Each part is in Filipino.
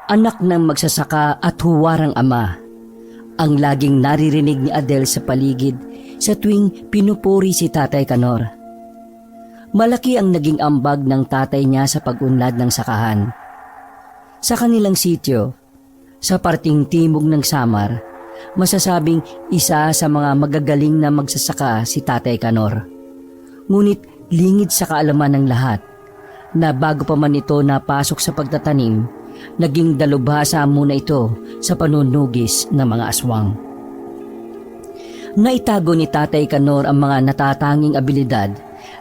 Anak ng magsasaka at huwarang ama, ang laging naririnig ni Adele sa paligid sa tuwing pinupuri si Tatay Kanor. Malaki ang naging ambag ng tatay niya sa pag-unlad ng sakahan. Sa kanilang sityo, sa parting timog ng Samar, masasabing isa sa mga magagaling na magsasaka si Tatay Kanor. Ngunit lingid sa kaalaman ng lahat na bago pa man ito napasok sa pagtatanim, naging dalubhasa muna ito sa panunugis ng mga aswang. Naitago ni Tatay Kanor ang mga natatanging abilidad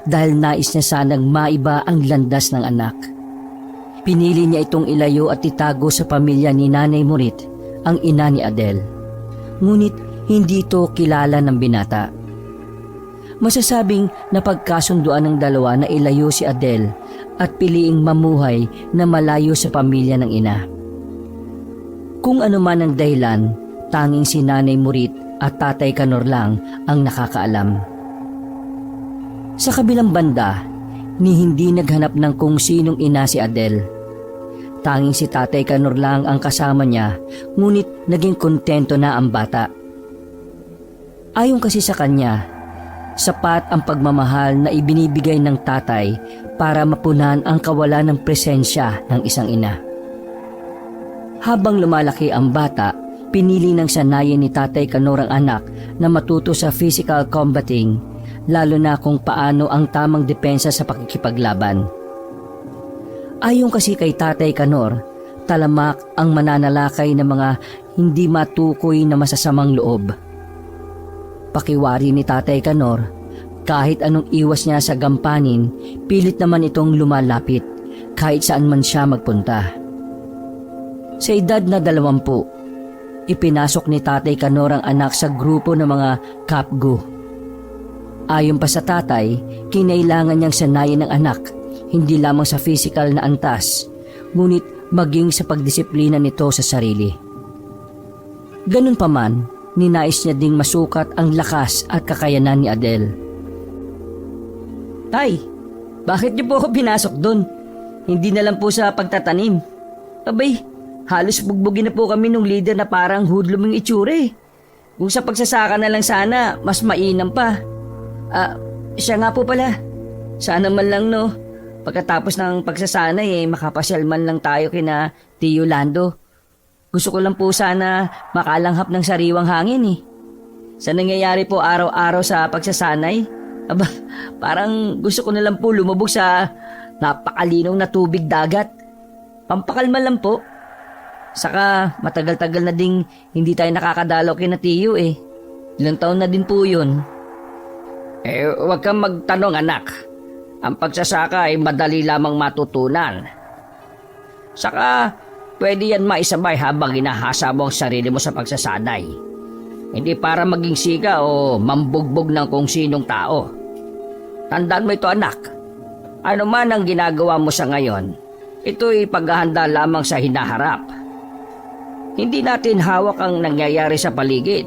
dahil nais niya sanang maiba ang landas ng anak. Pinili niya itong ilayo at itago sa pamilya ni Nanay Murit, ang ina ni Adele. Ngunit hindi ito kilala ng binata. Masasabing napagkasunduan ng dalawa na ilayo si Adele at piliing mamuhay na malayo sa pamilya ng ina. Kung ano man ang dahilan, tanging si Nanay Murit at Tatay Kanor lang ang nakakaalam. Sa kabilang banda, ni hindi naghanap ng kung sinong ina si Adele. Tanging si Tatay Kanor lang ang kasama niya, ngunit naging kontento na ang bata. Ayon kasi sa kanya, sapat ang pagmamahal na ibinibigay ng tatay para mapunan ang kawalan ng presensya ng isang ina. Habang lumalaki ang bata, pinili ng sanayin ni Tatay Kanor ang anak na matuto sa physical combating, lalo na kung paano ang tamang depensa sa pakikipaglaban. Ayon kasi kay Tatay Kanor, talamak ang mananalakay ng mga hindi matukoy na masasamang loob. Pakiwari ni Tatay Kanor, kahit anong iwas niya sa gampanin, pilit naman itong lumalapit kahit saan man siya magpunta. Sa edad na 20, ipinasok ni Tatay Kanor ang anak sa grupo ng mga kapgu. Ayon pa sa tatay, kinailangan niyang sanayin ng anak hindi lamang sa physical na antas, ngunit maging sa pagdisiplina nito sa sarili. Ganun pa man, ninais niya ding masukat ang lakas at kakayanan ni Adele. Tay, bakit niyo po ako pinasok doon? Hindi na lang po sa pagtatanim. Abay, halos bugbugin na po kami nung leader na parang hoodlum yung itsura eh. Kung sa pagsasaka na lang sana, mas mainam pa. Siya nga po pala. Sana man lang no, pagkatapos ng pagsasanay makapasyal man lang tayo kina Tio Lando. Gusto ko lang po sana makalanghap ng sariwang hangin eh. Sa nangyayari po araw-araw sa pagsasanay, parang gusto ko na lang po lumubog sa napakalinaw na tubig dagat. Pampakalma lang po. Saka matagal-tagal na ding hindi tayo nakakadalaw kina Tio eh. Ilang taon na din po yun. Huwag kang magtanong anak. Ang pagsasaka ay madali lamang matutunan. Saka pwede yan maisabay habang hinahasa mo ang sarili mo sa pagsasanay. Hindi para maging siga o mambugbog ng kung sinong tao. Tandaan mo ito anak. Ano man ang ginagawa mo sa ngayon, ito'y paghahanda lamang sa hinaharap. Hindi natin hawak ang nangyayari sa paligid.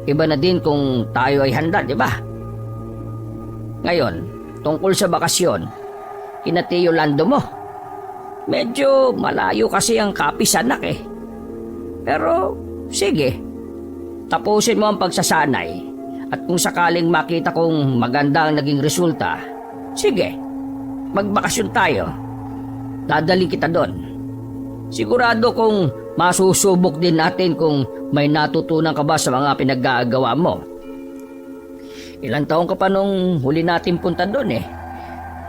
Iba na din kung tayo ay handa, di ba? Ngayon, tungkol sa bakasyon, kina Tio Lando mo. Medyo malayo kasi ang kapis anak eh. Pero sige, tapusin mo ang pagsasanay at kung sakaling makita kong maganda ang naging resulta, sige, magbakasyon tayo. Dadali kita doon. Sigurado kung masusubok din natin kung may natutunan ka ba sa mga pinaggagawa mo. Ilang taon ka pa nung huli natin punta doon eh.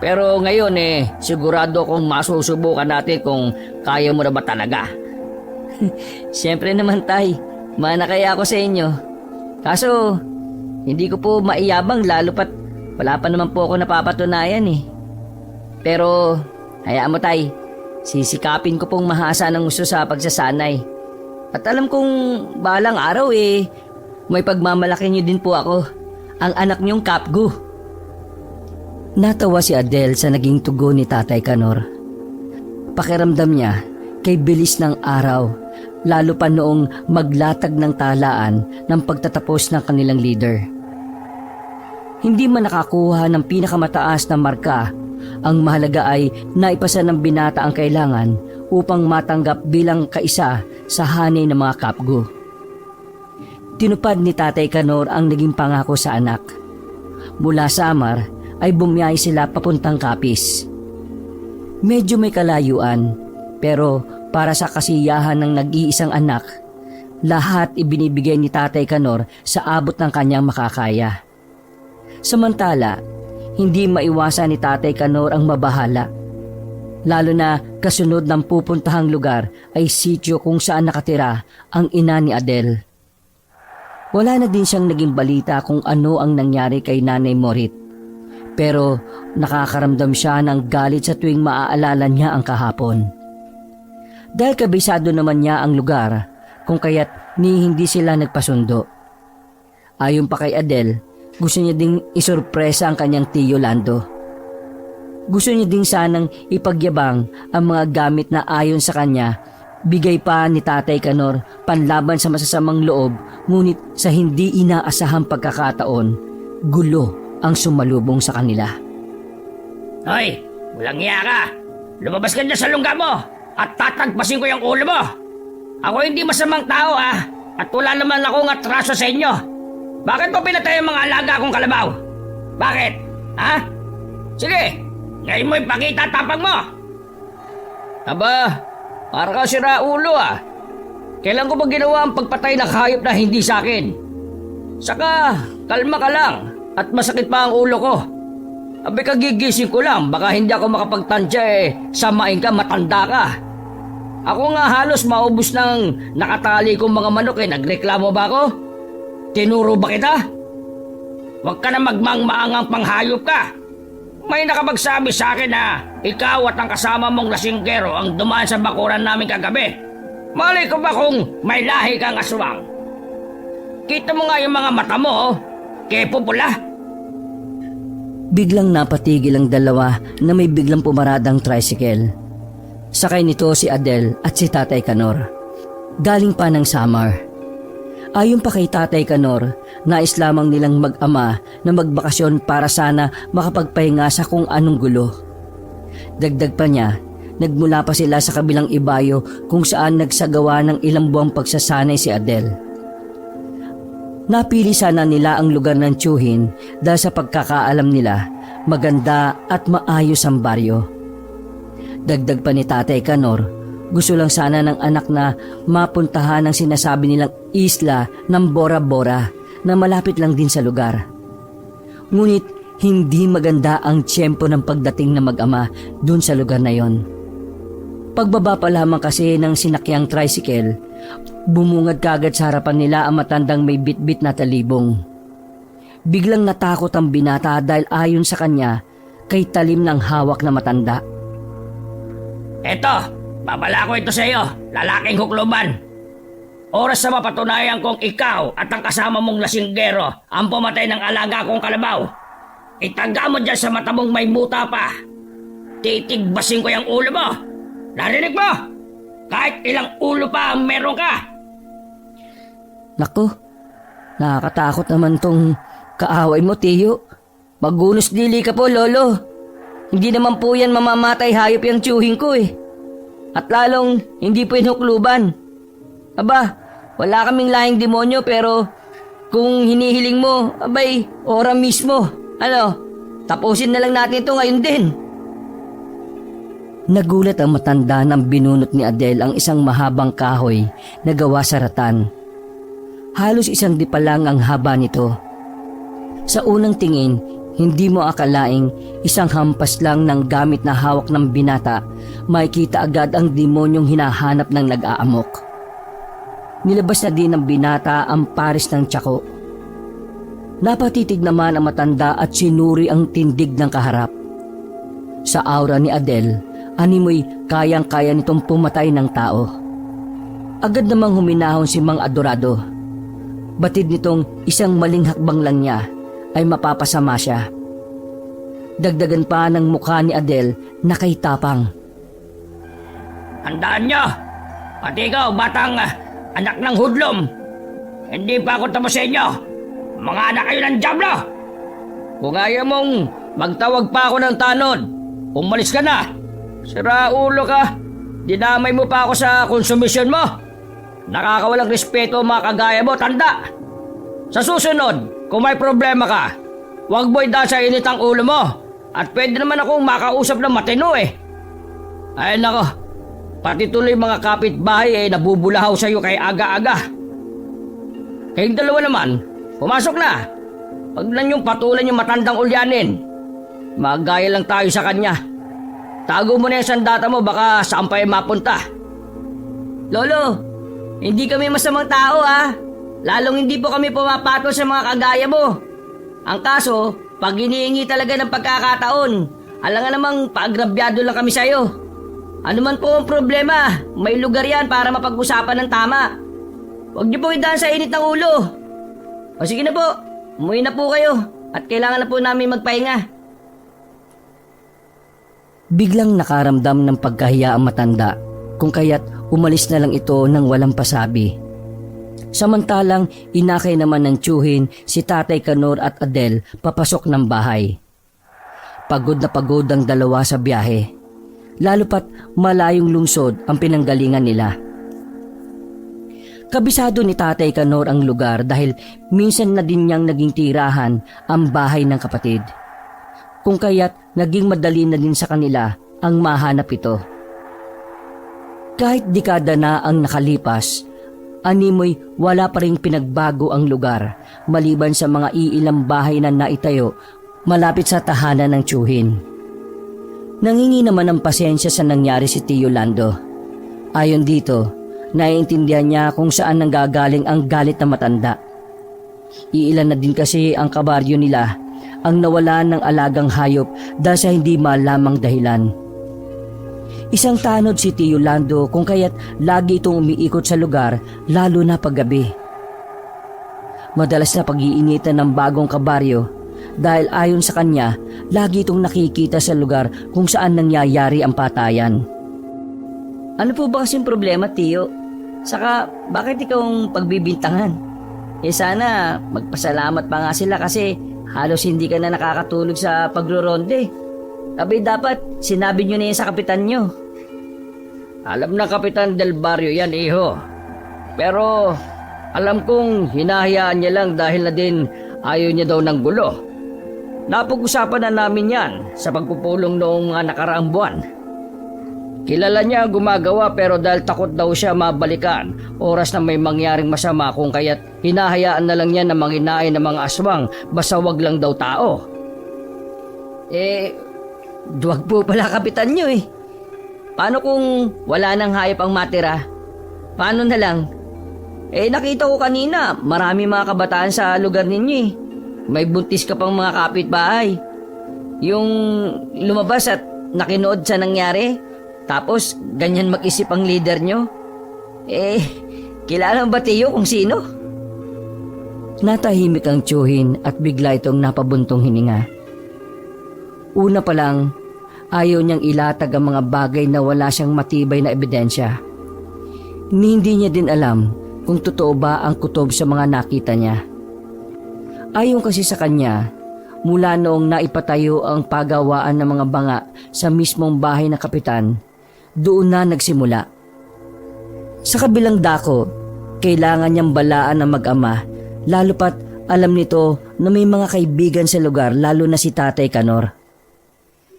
Pero ngayon sigurado kong masusubukan natin kung kaya mo na ba talaga. Siyempre naman tay, mana kaya ako sa inyo. Kaso, hindi ko po maiyabang lalo pat wala pa naman po ako napapatunayan eh. Pero, hayaan mo tay, sisikapin ko pong mahasa ng gusto sa pagsasanay. At alam kong balang araw may pagmamalaki niyo din po ako, ang anak niyong kapgu. Natawa si Adele sa naging tugon ni Tatay Kanor. Pakiramdam niya kay bilis ng araw, lalo pa noong maglatag ng talaan ng pagtatapos ng kanilang leader. Hindi man nakakuha ng pinakamataas na marka, ang mahalaga ay naipasa ng binata ang kailangan upang matanggap bilang kaisa sa hanay ng mga kapgo. Tinupad ni Tatay Kanor ang naging pangako sa anak. Mula Samar ay bumiyahe sila papuntang Capiz. Medyo may kalayuan, pero para sa kasiyahan ng nag-iisang anak, lahat ibinibigay ni Tatay Kanor sa abot ng kanyang makakaya. Samantala, hindi maiwasan ni Tatay Kanor ang mabahala. Lalo na kasunod ng pupuntahang lugar ay sityo kung saan nakatira ang ina ni Adel. Wala na din siyang naging balita kung ano ang nangyari kay Nanay Morit. Pero nakakaramdam siya ng galit sa tuwing maaalala niya ang kahapon. Dahil kabisado naman niya ang lugar, kung kaya't hindi sila nagpasundo. Ayon pa kay Adel, gusto niya ding isurpresa ang kanyang tiyo Lando. Gusto niya ding sanang ipagyabang ang mga gamit na ayon sa kanya, bigay pa ni Tatay Kanor panlaban sa masasamang loob, ngunit sa hindi inaasahang pagkakataon, gulo ang sumalubong sa kanila. Hoy, walang iya ka! Lumabas ka dyan sa lungga mo at tatagpasin ko yung ulo mo! Ako hindi masamang tao at wala naman akong atraso sa inyo. Bakit mo pinatay ang mga alaga kong kalabaw? Bakit? Ha? Sige, ngayon mo ipakita tapang mo! Aba, para ka sira ulo Kailan ko ba ginawa ang pagpatay ng hayop na hindi sa akin? Saka, kalma ka lang at masakit pa ang ulo ko. Abi kagigising ko lang, baka hindi ako makapagtansya samain ka, matanda ka. Ako nga halos maubos ng nakatali kong mga manok nagreklamo ba ako? Tinuro ba kita? Huwag ka na magmangmaangang panghayop ka. May nakapagsabi sa akin na ikaw at ang kasama mong lasinggero ang dumaan sa bakuran namin kagabi. Malay ko ba kung may lahi kang aswang? Kita mo nga yung mga mata mo, kepo pula. Biglang napatigil ang dalawa na may biglang pumaradang tricycle. Sakay nito si Adel at si Tatay Kanor. Galing pa ng Samar. Ayon pa kay Tatay Kanor, nais lamang nilang mag-ama na magbakasyon para sana makapagpahinga sa kung anong gulo. Dagdag pa niya, nagmula pa sila sa kabilang ibayo kung saan nagsagawa ng ilang buwang pagsasanay si Adel. Napili sana nila ang lugar ng tiyuhin dahil sa pagkakaalam nila, maganda at maayos ang baryo. Dagdag pa ni Tatay Kanor, gusto lang sana ng anak na mapuntahan ang sinasabi nilang isla ng Bora Bora na malapit lang din sa lugar. Ngunit hindi maganda ang tiyempo ng pagdating na mag-ama dun sa lugar na yon. Pagbaba pa lamang kasi ng sinakyang tricycle, bumungad kagad sa harapan nila ang matandang may bitbit na talibong. Biglang natakot ang binata dahil ayon sa kanya, kay talim ng hawak na matanda. Eto, babala ko ito sa iyo, lalaking hukluban. Oras na mapatunayan kong ikaw at ang kasama mong lasinggero ang pumatay ng alaga kong kalabaw. Itaga mo dyan sa mata mong may muta pa. Titigbasin ko yung ulo mo. Narinig mo? Kahit ilang ulo pa ang meron ka. Naku, nakakatakot naman tong kaaway mo, Tiyo. Magunos dili ka po, Lolo. Hindi naman po yan mamamatay hayop yung tiyuhin ko At lalong hindi po hinukluban. Aba, wala kaming lahing demonyo pero kung hinihiling mo, abay, ora mismo. Tapusin na lang natin ito ngayon din. Nagulat ang matanda nang binunot ni Adel ang isang mahabang kahoy na gawa sa ratan. Halos isang dipa lang ang haba nito. Sa unang tingin, hindi mo akalaing isang hampas lang ng gamit na hawak ng binata, makikita agad ang demonyong hinahanap ng nag-aamok. Nilabas na din ng binata ang pares ng tsako. Napatitig naman ang matanda at sinuri ang tindig ng kaharap. Sa aura ni Adel, animoy kayang-kaya nitong pumatay ng tao. Agad namang huminahon si Mang Adorado. Batid nitong isang maling hakbang lang niya ay mapapasama siya. Dagdagan pa ng mukha ni Adel na kay tapang. Handaan nyo! Pati ikaw, batang anak ng hudlom. Hindi pa ako tapos sa inyo. Mga anak kayo ng Diablo! Kung ayaw mong magtawag pa ako ng tanod, umalis ka na. Sira ulo ka. Dinamay mo pa ako sa konsumisyon mo. Nakakawalang respeto ang mga kagaya mo, tanda. Sa susunod, kung may problema ka, huwag mo idaan sa init ang ulo mo. At pwede naman akong makausap ng matino eh. Ay nako, pati tuloy mga kapitbahay nabubulahaw sa iyo kay aga-aga. Kayong dalawa naman, pumasok na. Huwag na niyong patulan yung matandang ulyanin. Magaya lang tayo sa kanya. Tago mo na yung sandata mo, baka saan pa mapunta. Lolo, hindi kami masamang tao ha. Lalong hindi po kami pumapatol sa mga kagaya mo. Ang kaso, pag hinihingi talaga ng pagkakataon, alangan namang paagrabyado lang kami sa'yo. Ano man po ang problema, may lugar yan para mapag-usapan ng tama. Huwag niyo po idaan sa init ng ulo. O sige na po, umuwi na po kayo at kailangan na po namin magpahinga. Biglang nakaramdam ng pagkahiya ang matanda, kung kaya't umalis na lang ito nang walang pasabi. Samantalang inakay naman ng tiyuhin si Tatay Kanor at Adel papasok ng bahay. Pagod na pagod ang dalawa sa biyahe, lalo pat malayong lungsod ang pinanggalingan nila. Kabisado ni Tatay Kanor ang lugar dahil minsan na din niyang naging tirahan ang bahay ng kapatid. Kung kaya't naging madali na din sa kanila ang mahanap ito. Kahit dekada na ang nakalipas, animoy wala pa ring pinagbago ang lugar maliban sa mga iilang bahay na naitayo malapit sa tahanan ng tiyuhin. Nangingi naman ng pasensya sa nangyari si Tio Lando. Ayon dito, naiintindihan niya kung saan nanggagaling ang galit na matanda. Iilan na din kasi ang kabaryo nila ang nawalan ng alagang hayop dahil sa hindi malamang dahilan. Isang tanod si Tio Lando kung kaya't lagi itong umiikot sa lugar lalo na paggabi. Madalas na pag-iinitan ng bagong kabaryo dahil ayon sa kanya, lagi itong nakikita sa lugar kung saan nangyayari ang patayan. Ano po ba kasing problema, Tio? Saka bakit ikaw ang pagbibintangan? Sana magpasalamat pa nga sila kasi halos hindi ka na nakakatulog sa pagro-ronde. Abay dapat sinabi nyo na yan sa kapitan nyo. Alam na Kapitan Del Barrio yan, iho. Pero alam kong hinahayaan niya lang dahil na din ayaw niya daw ng gulo. Napag-usapan na namin yan sa pagpupulong noong nakaraang buwan. Kilala niya ang gumagawa pero dahil takot daw siya mabalikan oras na may mangyaring masama kung kaya't hinahayaan na lang niya na manginain ng mga aswang basta wag lang daw tao. Duwag po pala kapitan nyo eh. Paano kung wala nang hayop ang matira? Paano na lang? Nakita ko kanina marami mga kabataan sa lugar ninyo eh. May buntis ka pang mga kapitbahay. Yung lumabas at nakinood sa nangyari. Tapos, ganyan mag-isip ang leader nyo? Kilala ba Tiyo kung sino? Natahimik ang tiyuhin at bigla itong napabuntong hininga. Una pa lang, ayaw niyang ilatag ang mga bagay na wala siyang matibay na ebidensya. Hindi niya din alam kung totoo ba ang kutob sa mga nakita niya. Ayon kasi sa kanya, mula noong naipatayo ang pagawaan ng mga banga sa mismong bahay ng kapitan, doon na nagsimula. Sa kabilang dako, kailangan niyang balaan ang mag-ama, lalo pat alam nito na may mga kaibigan sa lugar lalo na si Tatay Kanor.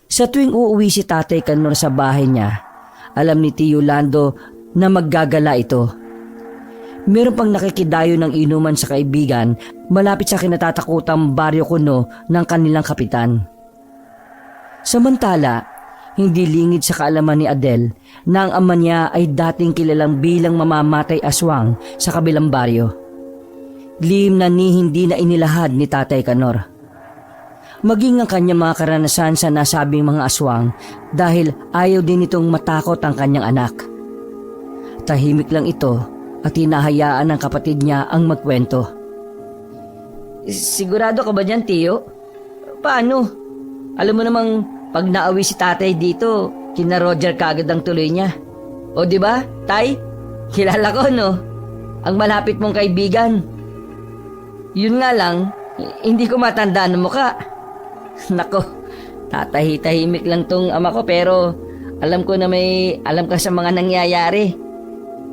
Sa tuwing uuwi si Tatay Kanor sa bahay niya, alam ni Tio Lando na maggagala ito. Meron pang nakikidayo ng inuman sa kaibigan malapit sa kinatatakutang baryo kuno ng kanilang kapitan. Samantala, hindi lingid sa kaalaman ni Adel na ang ama niya ay dating kilalang bilang mamamatay aswang sa kabilang baryo. Lihim na hindi na inilahad ni Tatay Kanor. Maging ang kanyang mga karanasan sa nasabing mga aswang dahil ayaw din itong matakot ang kanyang anak. Tahimik lang ito at hinahayaan ng kapatid niya ang magkwento. Sigurado ka ba dyan, Tiyo? Paano? Alam mo namang pag naawi si tatay dito, kina Roger kagad ang tuloy niya. O di ba, Tay? Kilala ko, no? Ang malapit mong kaibigan. Yun nga lang, hindi ko matandaan ang mukha. Nako, tatahimik lang tong ama ko pero Alam ko na may alam ka sa mga nangyayari.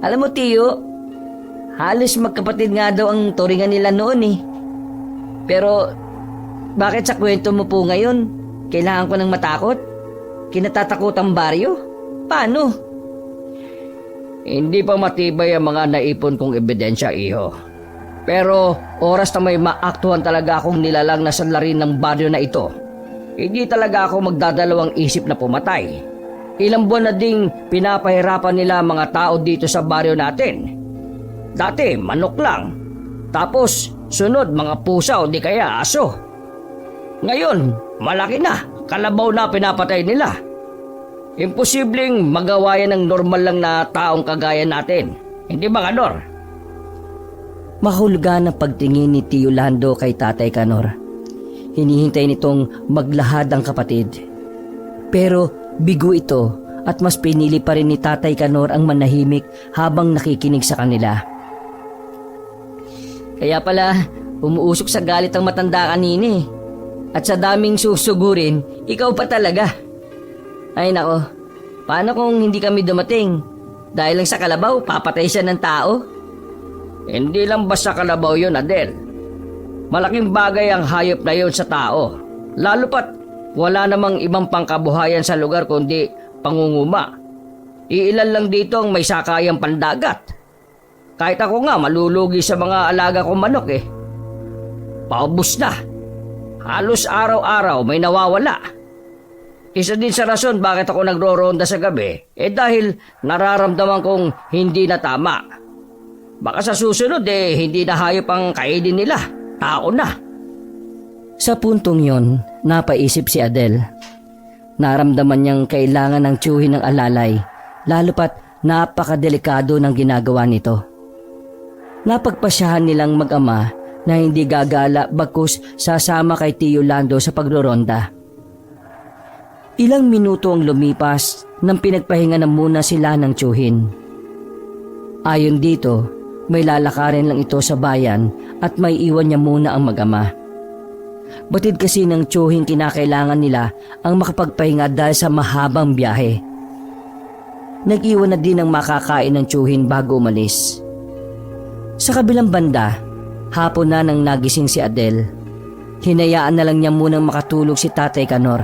Alam mo, Tiyo, halos magkapatid nga daw ang turingan nila noon eh. Pero bakit sa kwento mo po ngayon, kailangan ko ng matakot? Kinatatakot ang baryo? Paano? Hindi pa matibay ang mga naipon kong ebidensya, iho. Pero oras na may maaktuhan talaga akong nilalang na sanlarin ng baryo na ito, hindi talaga ako magdadalawang isip na pumatay. Ilang buwan na ding pinapahirapan nila mga tao dito sa baryo natin. Dati, manok lang. Tapos, sunod mga pusa o di kaya aso. Ngayon, malaki na, kalabaw na pinapatay nila. Imposibleng magawa yan ng normal lang na taong kagaya natin. Hindi ba, Kanor? Mahulugan ang pagtingin ni Tio Lando kay Tatay Kanor. Hinihintay nitong maglahad ang kapatid. Pero bigo ito at mas pinili pa rin ni Tatay Kanor ang manahimik habang nakikinig sa kanila. Kaya pala, umuusok sa galit ang matanda kanina eh. At sa daming susugurin, ikaw pa talaga. Ay nako, paano kung hindi kami dumating? Dahil lang sa kalabaw, papatay siya ng tao? Hindi lang basta kalabaw yun, Adel. Malaking bagay ang hayop na yun sa tao. Lalo pat wala namang ibang pangkabuhayan sa lugar kundi pangunguma. Iilan lang dito ang may sakayang pandagat. Kahit ako nga malulugi sa mga alaga kong manok eh. Paubos na. Halos araw-araw may nawawala. Isa din sa rason bakit ako nagro-ronda sa gabi dahil nararamdaman kong hindi na tama. Baka sa susunod hindi na hayop ang kainin nila. Tao na. Sa puntong yon, napaisip si Adel. Naramdaman niyang kailangan ng tiyuhin ng alalay, lalo pat napakadelikado ng ginagawa nito. Napagpasyahan nilang mag-ama na hindi gagala bagkus sasama kay Tio Lando sa pagroronda. Ilang minuto ang lumipas nang pinagpahinga na muna sila ng tiyuhin. Ayon dito, may lalakarin lang ito sa bayan at may iwan niya muna ang mag-ama. Batid kasi ng tiyuhin kinakailangan nila ang makapagpahinga dahil sa mahabang biyahe. Nag-iwan na din ang makakain ng tiyuhin bago umalis. Sa kabilang banda, hapon na nang nagising si Adel. Hinayaan na lang niya munang makatulog si Tatay Kanor.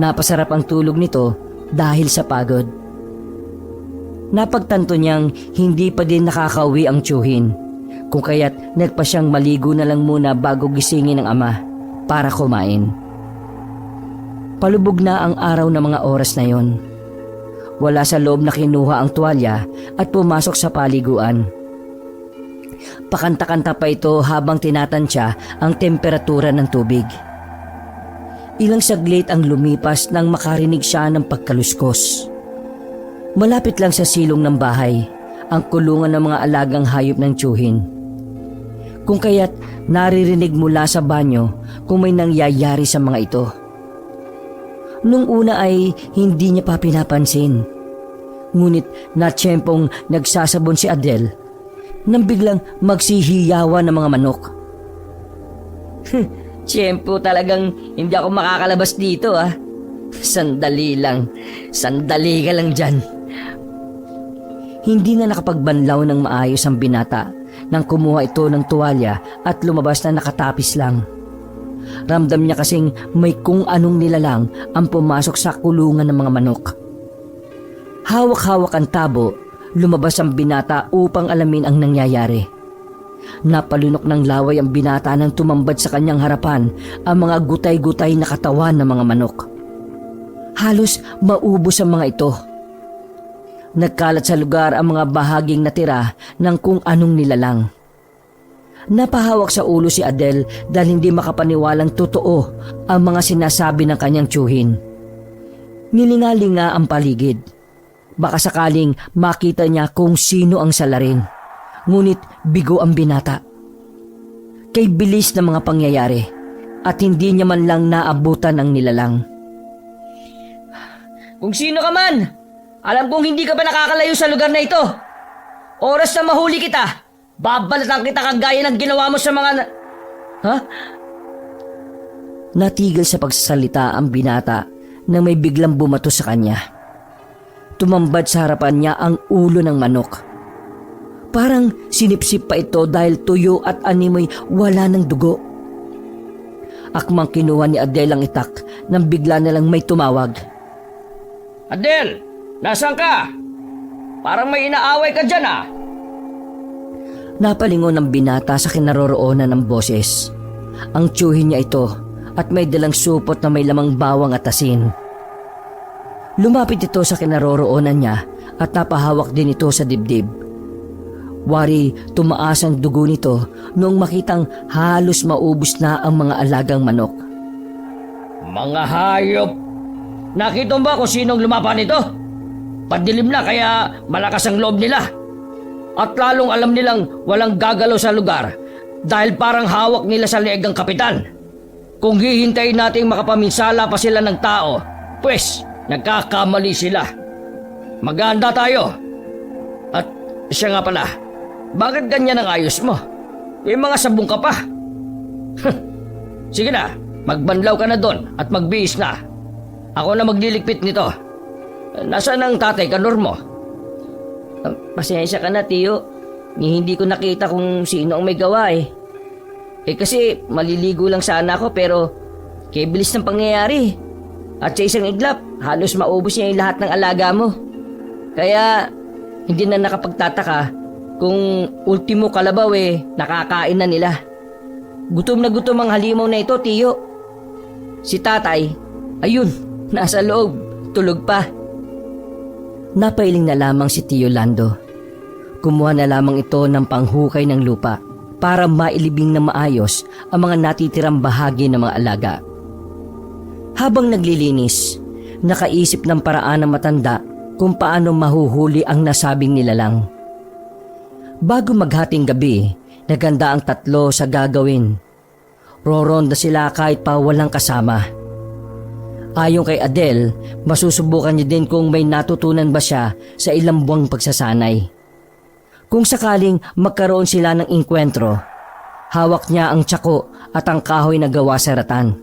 Napasarap ang tulog nito dahil sa pagod. Napagtanto niyang hindi pa din nakakauwi ang tiyuhin, kung kaya't nagpa siyang maligo na lang muna bago gisingin ng ama para kumain. Palubog na ang araw ng mga oras na yon. Wala sa loob na kinuha ang tuwalya at pumasok sa paliguan. Pakanta-kanta pa ito habang tinatansya ang temperatura ng tubig. Ilang saglit ang lumipas nang makarinig siya ng pagkaluskos. Malapit lang sa silong ng bahay, ang kulungan ng mga alagang hayop ng tiyuhin. Kung kaya't naririnig mula sa banyo kung may nangyayari sa mga ito. Nung una ay hindi niya pa pinapansin. Ngunit natsyempong nagsasabon si Adel nang biglang magsihiyawan ng mga manok. Tiyempo talagang hindi ako makakalabas dito ah. Sandali lang. Sandali ka lang dyan. Hindi na nakapagbanlaw ng maayos ang binata nang kumuha ito ng tuwalya at lumabas na nakatapis lang. Ramdam niya kasing may kung anong nilalang ang pumasok sa kulungan ng mga manok. Hawak-hawak ang tabo, lumabas ang binata upang alamin ang nangyayari. Napalunok ng laway ang binata nang tumambad sa kanyang harapan ang mga gutay-gutay na katawan ng mga manok. Halos maubos ang mga ito. Nagkalat sa lugar ang mga bahaging natira ng kung anong nilalang. Napahawak sa ulo si Adel dahil hindi makapaniwalang totoo ang mga sinasabi ng kanyang tiyuhin. Nilingalinga ang paligid. Baka sakaling makita niya kung sino ang salarin. Ngunit bigo ang binata. Kay bilis ng mga pangyayari at hindi niya man lang naabutan ang nilalang. Kung sino ka man, alam kong hindi ka pa nakakalayo sa lugar na ito. Oras na mahuli kita, babalatan kita kagaya ng ginawa mo sa mga Ha? Natigil sa pagsasalita ang binata nang may biglang bumato sa kanya. tumambad sa harapan niya ang ulo ng manok. Parang sinipsip pa ito dahil tuyo at animoy wala ng dugo. Akmang kinuha ni Adele ang itak nang bigla na lang may tumawag. Adel, nasaan ka? Parang may inaaway ka dyan ah. Napalingon ng binata sa kinaroroonan ng boses. Ang tiyuhin niya ito at may dalang supot na may lamang bawang at asin. Lumapit ito sa kinaroroonan niya at napahawak din ito sa dibdib. Wari tumaas ang dugo nito noong makitang halos maubos na ang mga alagang manok. Mga hayop! Nakita mo ba kung sinong lumaban nito? Padilim na kaya malakas ang loob nila. At lalong alam nilang walang gagalaw sa lugar dahil parang hawak nila sa leeg ang kapitan. Kung hihintayin nating makapaminsala pa sila ng tao, pues nagkakamali sila. Maghahanda tayo. At siya nga pala, bakit ganyan ang ayos mo? May mga sabong ka pa. Sige na, magbanlaw ka na doon at magbihis na. Ako na magliligpit nito. Nasaan ang tatay kanor mo? Pasensya ka na, tiyo. Hindi ko nakita kung sino ang may gawa eh. Kasi maliligo lang sana ako pero kaya bilis ng pangyayari. At sa isang iglap, halos maubos niya yung lahat ng alaga mo. Kaya hindi na nakapagtataka kung ultimo kalabaw nakakain na nila. Gutom na gutom ang halimaw na ito, tiyo. Si tatay, ayun, nasa loob, tulog pa. Napailing na lamang si Tio Lando. Kumuha na lamang ito ng panghukay ng lupa para mailibing na maayos ang mga natitirang bahagi ng mga alaga. Habang naglilinis, nakaisip ng paraan ng matanda kung paano mahuhuli ang nasabing nilalang. Bago maghating gabi, naganda ang tatlo sa gagawin. Roronda sila kahit pa walang kasama. Ayon kay Adele, masusubukan niya din kung may natutunan ba siya sa ilang buwang pagsasanay. Kung sakaling magkaroon sila ng inkwentro, hawak niya ang tsako at ang kahoy na gawa sa ratan.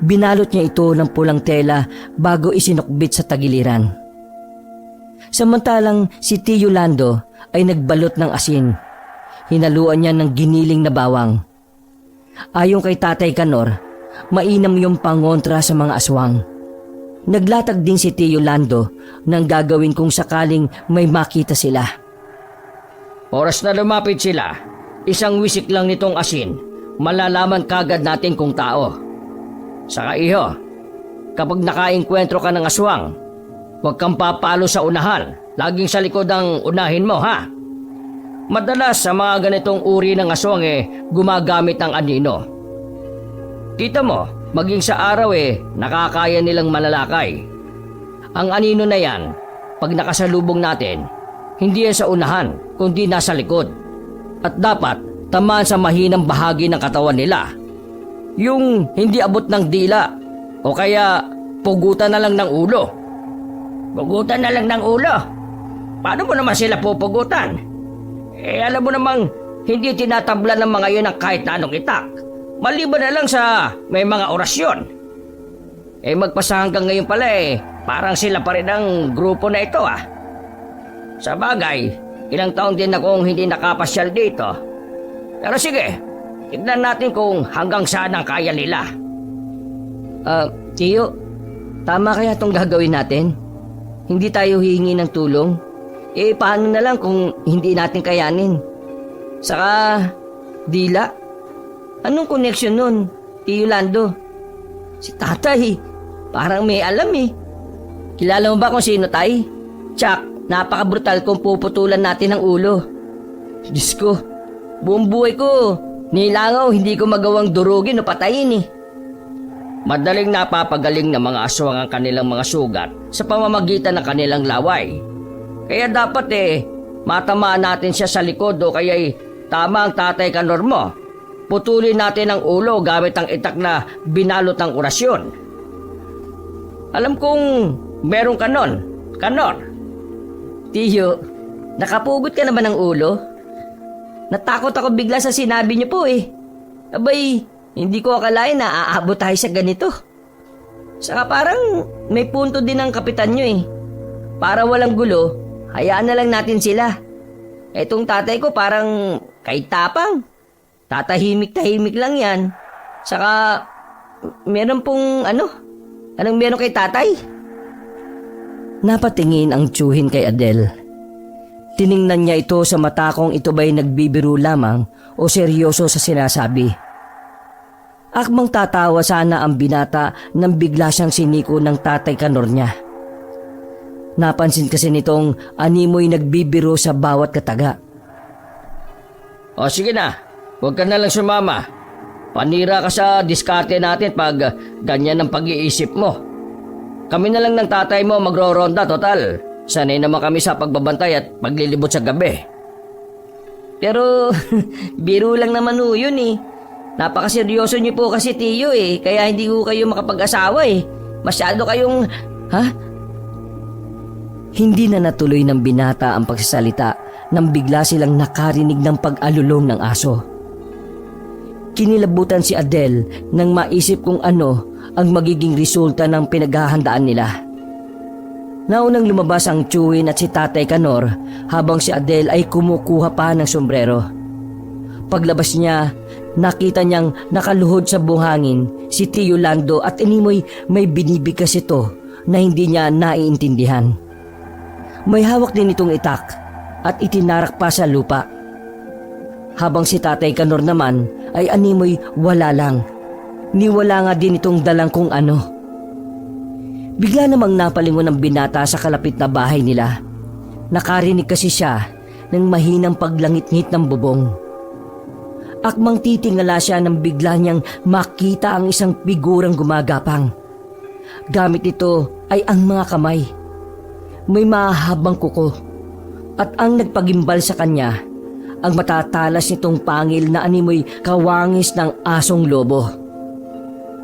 Binalot niya ito ng pulang tela bago isinukbit sa tagiliran. Samantalang si Tio Lando ay nagbalot ng asin. Hinaluan niya ng giniling na bawang. Ayon kay Tatay Kanor, mainam yung pangontra sa mga aswang. Naglatag din si Tio Lando ng gagawin kung sakaling may makita sila. Oras na lumapit sila, isang wisik lang nitong asin, malalaman kagad natin kung tao. Saka iho, kapag nakainkwentro ka ng aswang, huwag kang papalo sa unahan, laging sa likod ang unahin mo ha. Madalas sa mga ganitong uri ng aswang gumagamit ng anino. Kita mo, maging sa araw nakakaya nilang malalakay. Ang anino na yan, pag nakasalubong natin, hindi yan sa unahan, kundi nasa likod. At dapat tamaan sa mahinang bahagi ng katawan nila. Yung hindi abot ng dila, o kaya pugutan na lang ng ulo. Pugutan na lang ng ulo? Paano mo naman sila pupugutan? Alam mo namang hindi tinatabla ng mga yun ang kahit na anong itak. Maliban na lang sa may mga orasyon. Magpasa hanggang ngayon pala parang sila pa rin ang grupo na ito ah. Sa bagay, ilang taon din akong hindi nakapasyal dito. Pero sige, tignan natin kung hanggang saan ang kaya nila. Tiyo, tama kaya itong gagawin natin? Hindi tayo hihingi ng tulong? Paano na lang kung hindi natin kayanin? Saka, dila? Anong connection nun, Tio Lando? Si tatay, parang may alam Kilala mo ba kung sino tay? Tsak, napaka-brutal kung puputulan natin ang ulo. Diyos ko, buong buhay ko, nilangaw hindi ko magawang durugin o patayin Madaling napapagaling ng mga aswang ang kanilang mga sugat sa pamamagitan ng kanilang laway. Kaya dapat matamaan natin siya sa likod o kaya tama ang Tatay Kanor mo. Putulin natin ang ulo gamit ang itak na binalot ng orasyon. Alam kong meron ka nun, Kanor. Tiyo, nakapugot ka naman ng ulo? Natakot ako bigla sa sinabi niyo po Abay, hindi ko akalain na aabot tayo sa ganito. Saka parang may punto din ang kapitan niyo para walang gulo, hayaan na lang natin sila. Etong tatay ko parang kahit tapang. Tatahimik-tahimik lang yan. Saka, meron pong anong meron kay tatay? Napatingin ang tiyuhin kay Adele. Tiningnan niya ito sa mata kung ito ba'y nagbibiro lamang o seryoso sa sinasabi. Akmang tatawa sana ang binata nang bigla siyang siniko ng tatay Kanor niya. Napansin kasi nitong animoy nagbibiro sa bawat kataga. O sige na, huwag ka na lang sumama. Panira ka sa diskarte natin pag ganyan ang pag-iisip mo. Kami na lang ng tatay mo magro-ronda, total. Sanay naman kami sa pagbabantay at paglilibot sa gabi. Pero biro lang naman ho yun eh. Napakaseryoso niyo po kasi tiyo eh. Kaya hindi ko kayo makapag-asawa eh. Masyado kayong... Ha? Hindi na natuloy ng binata ang pagsasalita nang bigla silang nakarinig ng pag-alulong ng aso. Kinilabutan si Adele nang maisip kung ano ang magiging resulta ng pinaghahandaan nila. Naunang lumabas ang tiyuhin at si Tatay Kanor habang si Adele ay kumukuha pa ng sombrero. Paglabas niya, nakita niyang nakaluhod sa buhangin si Tio Lando at animoy may binibigkas ito na hindi niya naiintindihan. May hawak din itong itak at itinarak pa sa lupa. Habang si Tatay Kanor naman ay animoy wala lang. Niwala nga din itong dalang kung ano. Bigla namang napalingon ng binata sa kalapit na bahay nila. Nakarinig kasi siya ng mahinang paglangit-ngit ng bubong. Akmang titingala siya nang bigla niyang makita ang isang figurang gumagapang. Gamit ito ay ang mga kamay. May mahabang kuko at ang nagpagimbal sa kanya ang matatalas nitong pangil na animoy kawangis ng asong lobo.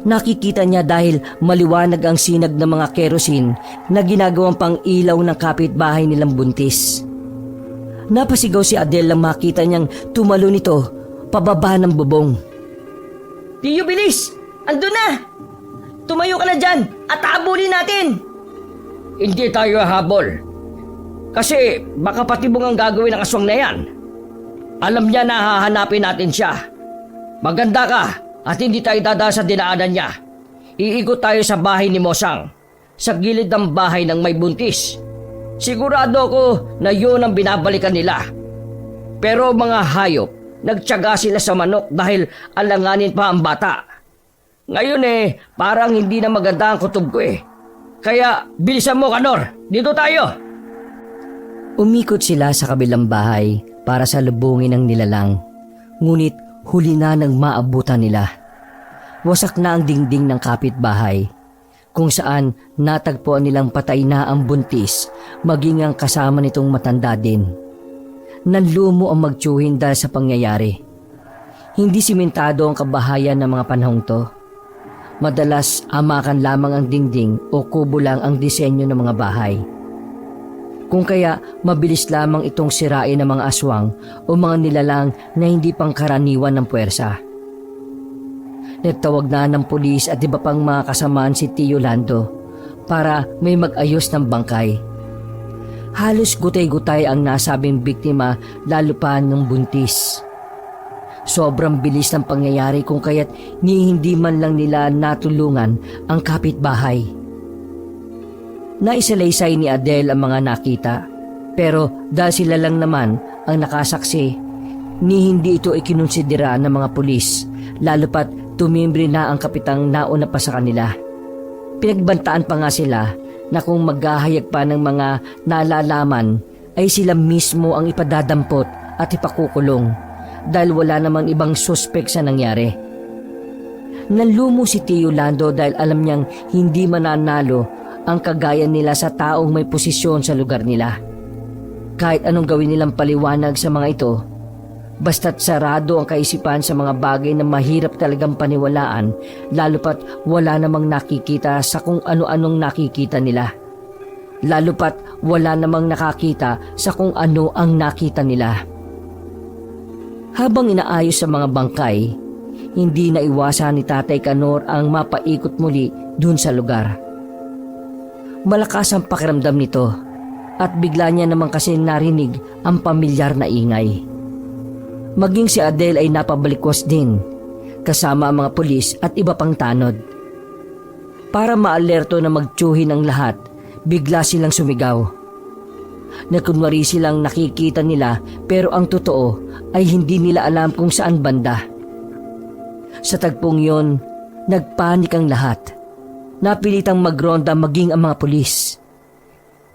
Nakikita niya dahil maliwanag ang sinag ng mga kerosin na ginagawang pang ilaw ng kapitbahay nilang buntis. Napasigaw si Adele nang makita niyang tumalo nito pababa ng bubong. Tiyo, bilis! Andun na! Tumayo ka na dyan at habulin natin! Hindi tayo habol. Kasi baka patibong ang gagawin ng aswang na yan. Alam niya na hahanapin natin siya. Maganda ka at hindi tayo dadaan sa dinaanan niya. Iikot tayo sa bahay ni Mosang, sa gilid ng bahay ng may buntis. Sigurado ko na yun ang binabalikan nila. Pero mga hayop, nagtiyaga sila sa manok dahil alanganin pa ang bata. Ngayon parang hindi na maganda ang kutob ko eh. Kaya bilisan mo, Kanor. Dito tayo. Umikot sila sa kabilang bahay para salubungin ang nilalang. Ngunit huli na nang maabutan nila. Wasak na ang dingding ng kapitbahay, kung saan natagpuan nilang patay na ang buntis, maging ang kasama nitong matanda din. Nanlumo ang magtiyuhin dahil sa pangyayari. Hindi simentado ang kabahayan ng mga panahong to. Madalas amakan lamang ang dingding o kubo lang ang disenyo ng mga bahay. Kung kaya mabilis lamang itong sirain ng mga aswang o mga nilalang na hindi pangkaraniwan ng puwersa. Nagtawag na ng pulis at iba pang mga kasamaan si Tio Lando para may mag-ayos ng bangkay. Halos gutay-gutay ang nasabing biktima lalo pa ng buntis. Sobrang bilis ng pangyayari kung kaya't hindi man lang nila natulungan ang kapitbahay. Naisalaysay ni Adele ang mga nakita, pero dahil sila lang naman ang nakasaksi, hindi ito ikinonsidera ng mga pulis, lalo pat tumimbre na ang kapitang nauna pa sa kanila. Pinagbantaan pa nga sila na kung maghahayag pa ng mga nalalaman ay sila mismo ang ipadadampot at ipakukulong dahil wala namang ibang suspek sa nangyari. Nanlumo si Tio Lando dahil alam niyang hindi mananalo ang kagaya nila sa taong may posisyon sa lugar nila. Kahit anong gawin nilang paliwanag sa mga ito, basta't sarado ang kaisipan sa mga bagay na mahirap talagang paniwalaan, lalo pat wala namang nakikita sa kung ano-anong nakikita nila. Lalo pat wala namang nakakita sa kung ano ang nakita nila. Habang inaayos sa mga bangkay, hindi na iwasan ni Tatay Kanor ang mapaikot muli dun sa lugar. Malakas ang pakiramdam nito at bigla niya naman kasi narinig ang pamilyar na ingay. Maging si Adele ay napabalikwas din, kasama ang mga pulis at iba pang tanod. Para maalerto na magtsuhin ang lahat, bigla silang sumigaw. Nakunwari silang nakikita nila pero ang totoo ay hindi nila alam kung saan banda. Sa tagpong yon, nagpanik ang lahat. Napilitang magronda maging ang mga pulis.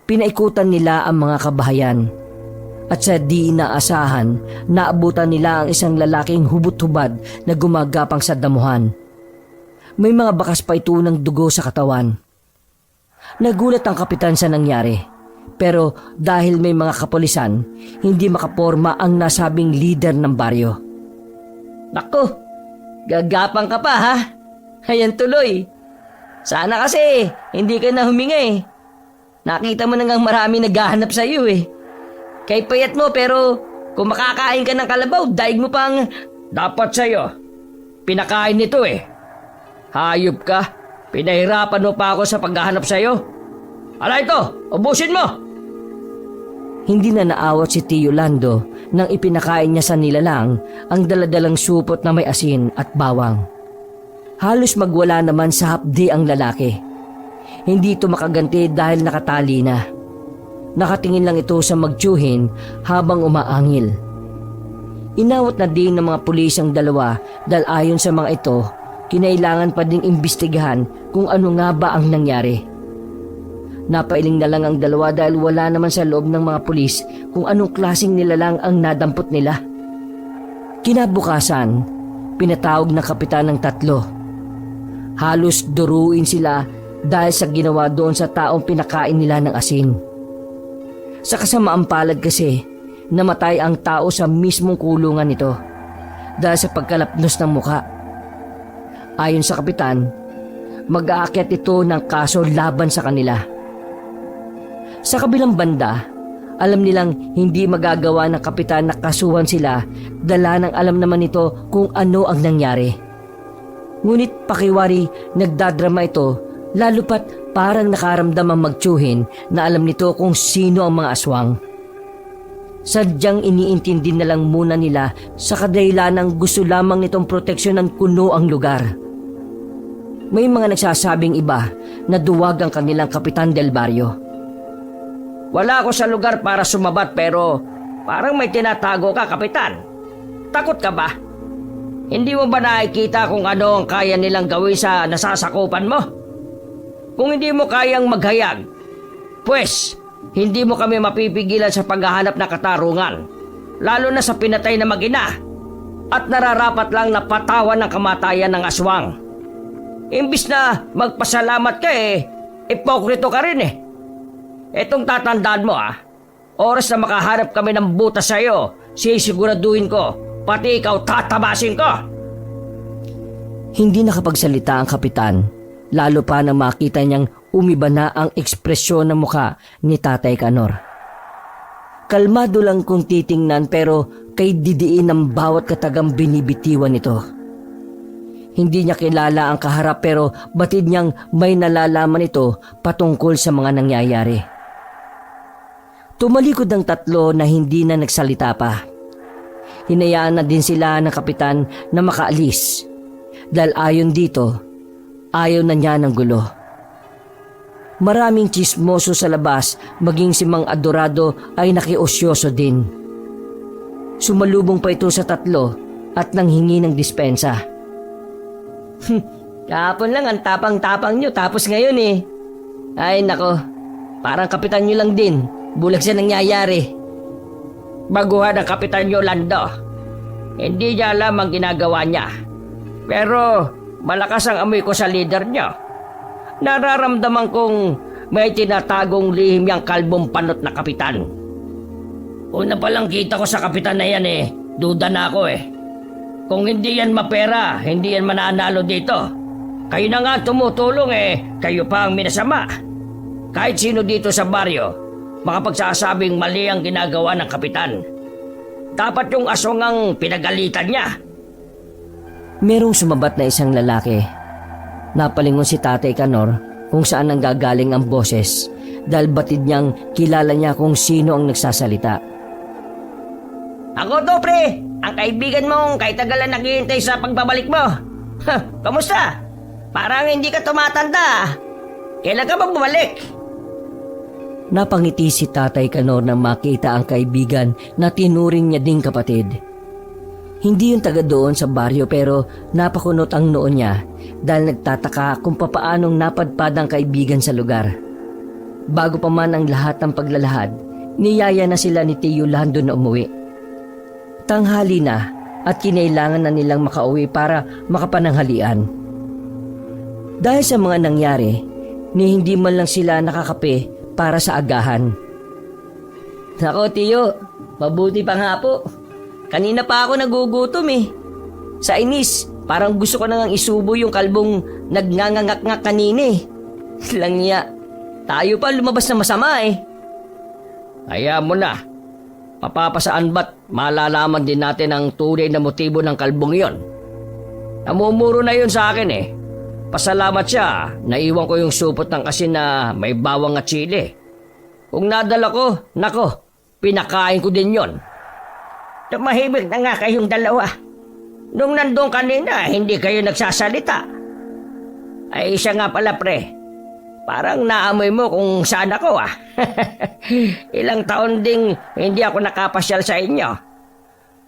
Pinaikutan nila ang mga kabahayan. At sa di inaasahan, naabutan nila ang isang lalaking hubot-hubad na gumagapang sa damuhan. May mga bakas pa ito ng dugo sa katawan. Nagulat ang kapitan sa nangyari. Pero dahil may mga kapulisan, hindi makaporma ang nasabing leader ng baryo. Naku, gagapang ka pa ha? Ayan tuloy. Sana kasi hindi ka na huminga eh. Nakita mo nang marami naghahanap sa iyo eh. Kay payat mo pero kung makakain ka ng kalabaw, daig mo pang... Dapat sa'yo. Pinakain nito eh. Hayop ka. Pinahirapan mo pa ako sa paghahanap sa'yo. Ala ito, ubusin mo! Hindi na naawat si Tio Lando nang ipinakain niya sa nilalang ang daladalang supot na may asin at bawang. Halos magwala naman sa hapdi ang lalaki. Hindi ito makaganti dahil nakatali na. Nakatingin lang ito sa magtsuhin habang umaangil. Inawat na din ng mga pulis ang dalawa dahil ayon sa mga ito, kinailangan pa ding imbestigahan kung ano nga ba ang nangyari. Napailing na lang ang dalawa dahil wala naman sa loob ng mga pulis kung anong klaseng nilalang ang nadampot nila. Kinabukasan, pinatawag ng kapitan ng tatlo. Halos duruin sila dahil sa ginawa doon sa taong pinakain nila ng asin. Sa kasamaang palad kasi, namatay ang tao sa mismong kulungan nito dahil sa pagkalapnos ng muka. Ayon sa kapitan, mag-aakyat ito ng kaso laban sa kanila. Sa kabilang banda, alam nilang hindi magagawa ng kapitan na kasuhan sila dala ng alam naman nito kung ano ang nangyari. Ngunit pakiwari nagdadrama ito lalo pat parang nakaramdam ang magtsuhin na alam nito kung sino ang mga aswang. Sadyang iniintindi na lang muna nila sa kadahilanang gusto lamang nitong proteksyonan kuno ang lugar. May mga nagsasabing iba na duwag ang kanilang kapitan del barrio. Wala ako sa lugar para sumabat pero parang may tinatago ka, kapitan. Takot ka ba? Hindi mo ba nakikita kung ano ang kaya nilang gawin sa nasasakupan mo? Kung hindi mo kayang maghayag, pues hindi mo kami mapipigilan sa paghahanap ng katarungan, lalo na sa pinatay na mag-ina at nararapat lang na patawan ng kamatayan ng aswang. Imbis na magpasalamat ka ipokrito ka rin eh. Etong tatandaan mo oras na makahanap kami ng butas sa'yo, sisiguraduhin ko, pati ikaw tatabasin ko. Hindi nakapagsalita ang kapitan, lalo pa nang makita niyang umiba na ang ekspresyon ng mukha ni Tatay Kanor. Kalmado lang kung titingnan pero kay didiin ng bawat katagang binibitiwan nito. Hindi niya kilala ang kaharap pero batid niyang may nalalaman ito patungkol sa mga nangyayari. Tumalikod ang tatlo na hindi na nagsalita pa. Hinayaan na din sila ng kapitan na makaalis dahil ayon dito, ayaw na niya ng gulo. Maraming tsismoso sa labas, maging si Mang Adorado ay nakiosyoso din. Sumalubong pa ito sa tatlo at nanghingi ng dispensa. Kahapon lang ang tapang-tapang nyo tapos ngayon Ay nako, parang kapitan nyo lang din, bulag sa nangyayari. Baguhan ang kapitan nyo, Lando. Hindi niya alam ang ginagawa niya. Pero malakas ang amoy ko sa leader nyo. Nararamdaman kong may tinatagong lihim yung kalbong panot na kapitan. Una pa lang kita ko sa kapitan na yan duda na ako Kung hindi yan mapera, hindi yan mananalo dito. Kayo na nga tumutulong kayo pa ang minasama. Kahit sino dito sa baryo, makapagsasabing mali ang ginagawa ng kapitan. Dapat yung aswang ang pinagalitan niya. Merong sumabat na isang lalaki. Napalingon si Tatay Kanor kung saan nanggagaling ang boses dahil batid niyang kilala niya kung sino ang nagsasalita. Ako to, pre. Ang kaibigan mong kay tagalan naghihintay sa pagbabalik mo. Kamusta? Parang hindi ka tumatanda. Kailan ka ba bumalik? Napangiti si Tatay Kanor nang makita ang kaibigan na tinuring niya ding kapatid. Hindi yung taga doon sa baryo pero napakunot ang noo niya dahil nagtataka kung papaanong napadpad ang kaibigan sa lugar. Bago pa man ang lahat ng paglalahad, niyaya na sila ni Tio Lando na umuwi. Tanghali na at kinailangan na nilang makauwi para makapananghalian. Dahil sa mga nangyari, ni hindi man lang sila nakakape para sa agahan. Nako Tio, mabuti pa nga po. Kanina pa ako nagugutom eh. Sa inis, parang gusto ko nang isubo yung kalbong nagnangangak-ngak kanina eh. Lang niya, tayo pa lumabas na masama eh. Kaya mo na. Papapasaan ba't malalaman din natin ang tunay na motibo ng kalbong yon? Namumuro na yun sa akin eh. Pasalamat siya, naiwan ko yung supot ng asin na may bawang at chili. Kung nadala ko, nako, pinakain ko din yon. Tumahimik na nga kayong dalawa. Nung nandun kanina, hindi kayo nagsasalita. Ay siya nga pala pre. Parang naamoy mo kung saan ako ah. Ilang taon ding hindi ako nakapasyal sa inyo.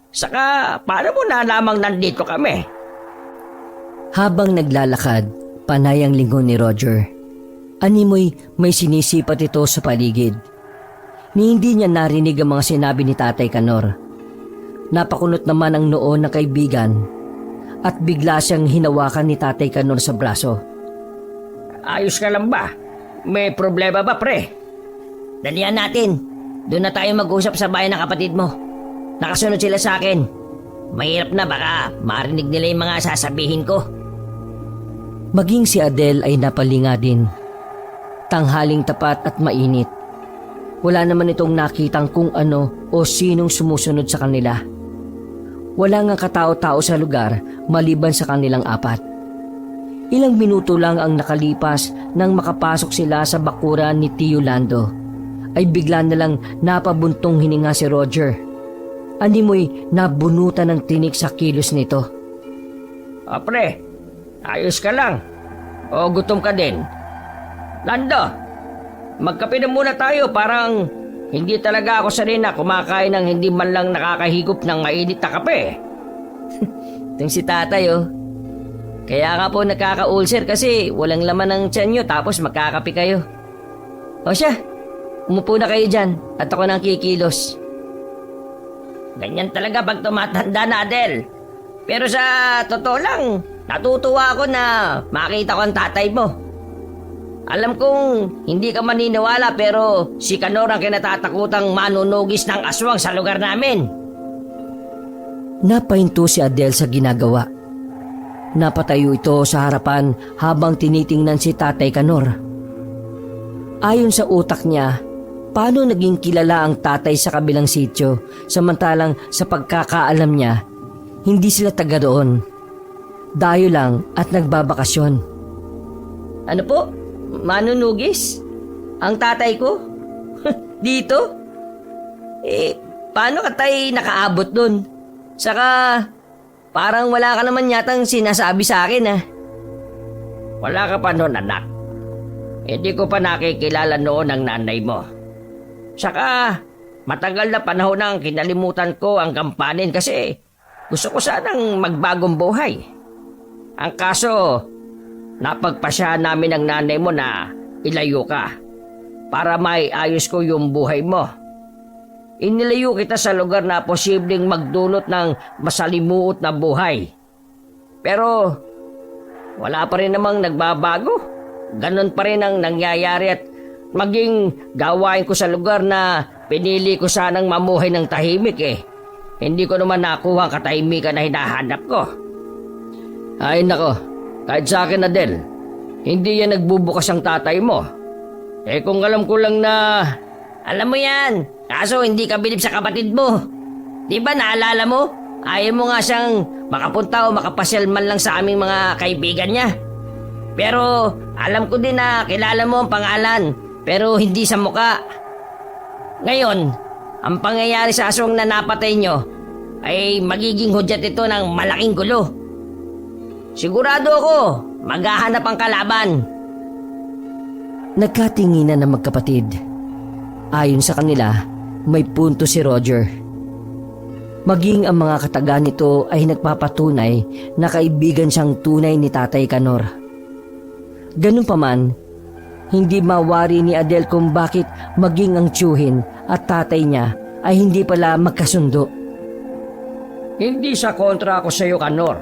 Saka paano mo nalamang nandito kami? Habang naglalakad, panay ang lingon ni Roger. Animoy may sinisipat ito sa paligid. Ni hindi niya narinig ang mga sinabi ni Tatay Kanor. Napakunot naman ang noo ng kaibigan at bigla siyang hinawakan ni Tatay Kanor sa braso. Ayos ka lang ba? May problema ba pre? Dalihan natin. Doon na tayo mag-usap sa bahay ng kapatid mo. Nakasunod sila sa akin. Mahirap na baka marinig nila yung mga sasabihin ko. Maging si Adele ay napalinga din. Tanghaling tapat at mainit. Wala naman itong nakitang kung ano o sinong sumusunod sa kanila. Wala nga katao-tao sa lugar maliban sa kanilang apat. Ilang minuto lang ang nakalipas nang makapasok sila sa bakuran ni Tio Lando. Ay bigla na lang napabuntong hininga si Roger. Animoy nabunutan ng tinik sa kilos nito. Pre, ayos ka lang. O gutom ka din? Lando, magkape na muna tayo. Parang hindi talaga ako sanay na kumakain ng hindi man lang nakakahigop ng mainit na kape. Itong si tatay oh. Kaya nga po nagkaka-ulcer kasi walang laman ng tiyan nyo tapos magkakape kayo. O siya, umupo na kayo dyan at ako nang kikilos. Ganyan talaga pag tumatanda na, Adel. Pero sa totoo lang, natutuwa ako na makita ko ang tatay mo. Alam kong hindi ka maniniwala pero si Kanor ang kinatatakutang manunugis ng aswang sa lugar namin. Napahinto si Adele sa ginagawa. Napatayo ito sa harapan habang tinitingnan si Tatay Kanor. Ayon sa utak niya, paano naging kilala ang tatay sa kabilang sitio samantalang sa pagkakaalam niya, hindi sila taga doon. Dayo lang at nagbabakasyon. Ano po? Manunugis? Ang tatay ko? Dito? Paano ka tayo nakaabot dun? Saka, parang wala ka naman yatang sinasabi sa akin ah. Wala ka pa noon anak. Hindi ko pa nakikilala noon ang nanay mo. Saka, matagal na panahon nang kinalimutan ko ang gampanin kasi gusto ko sanang magbagong buhay. Ang kaso, napagpasyahan namin ang nanay mo na ilayo ka para may ayos ko yung buhay mo. Inilayo kita sa lugar na posibleng magdulot ng masalimuot na buhay. Pero wala pa rin namang nagbabago. Ganon pa rin ang nangyayari at maging gawain ko sa lugar na pinili ko sanang mamuhay ng tahimik eh. Hindi ko naman nakuha ang katahimikan na hinahanap ko. Ay nako, kahit sa akin Adel, hindi yan nagbubukas ang tatay mo. Kung alam ko lang na... Alam mo yan, kaso hindi ka bilib sa kapatid mo. Di ba naalala mo? Ayaw mo nga siyang makapunta o makapasyal man lang sa aming mga kaibigan niya. Pero alam ko din na kilala mo ang pangalan pero hindi sa muka. Ngayon, ang pangyayari sa aswang na napatay nyo ay magiging hudyat ito ng malaking gulo. Sigurado ako, maghahanap ang kalaban. Nagkatinginan ng magkapatid. Ayon sa kanila, may punto si Roger. Maging ang mga kataga nito ay nagpapatunay na kaibigan siyang tunay ni Tatay Kanor. Ganun pa man, hindi mawari ni Adel kung bakit maging ang tiyuhin at tatay niya ay hindi pala magkasundo. Hindi sa kontra ako sa iyo, Kanor.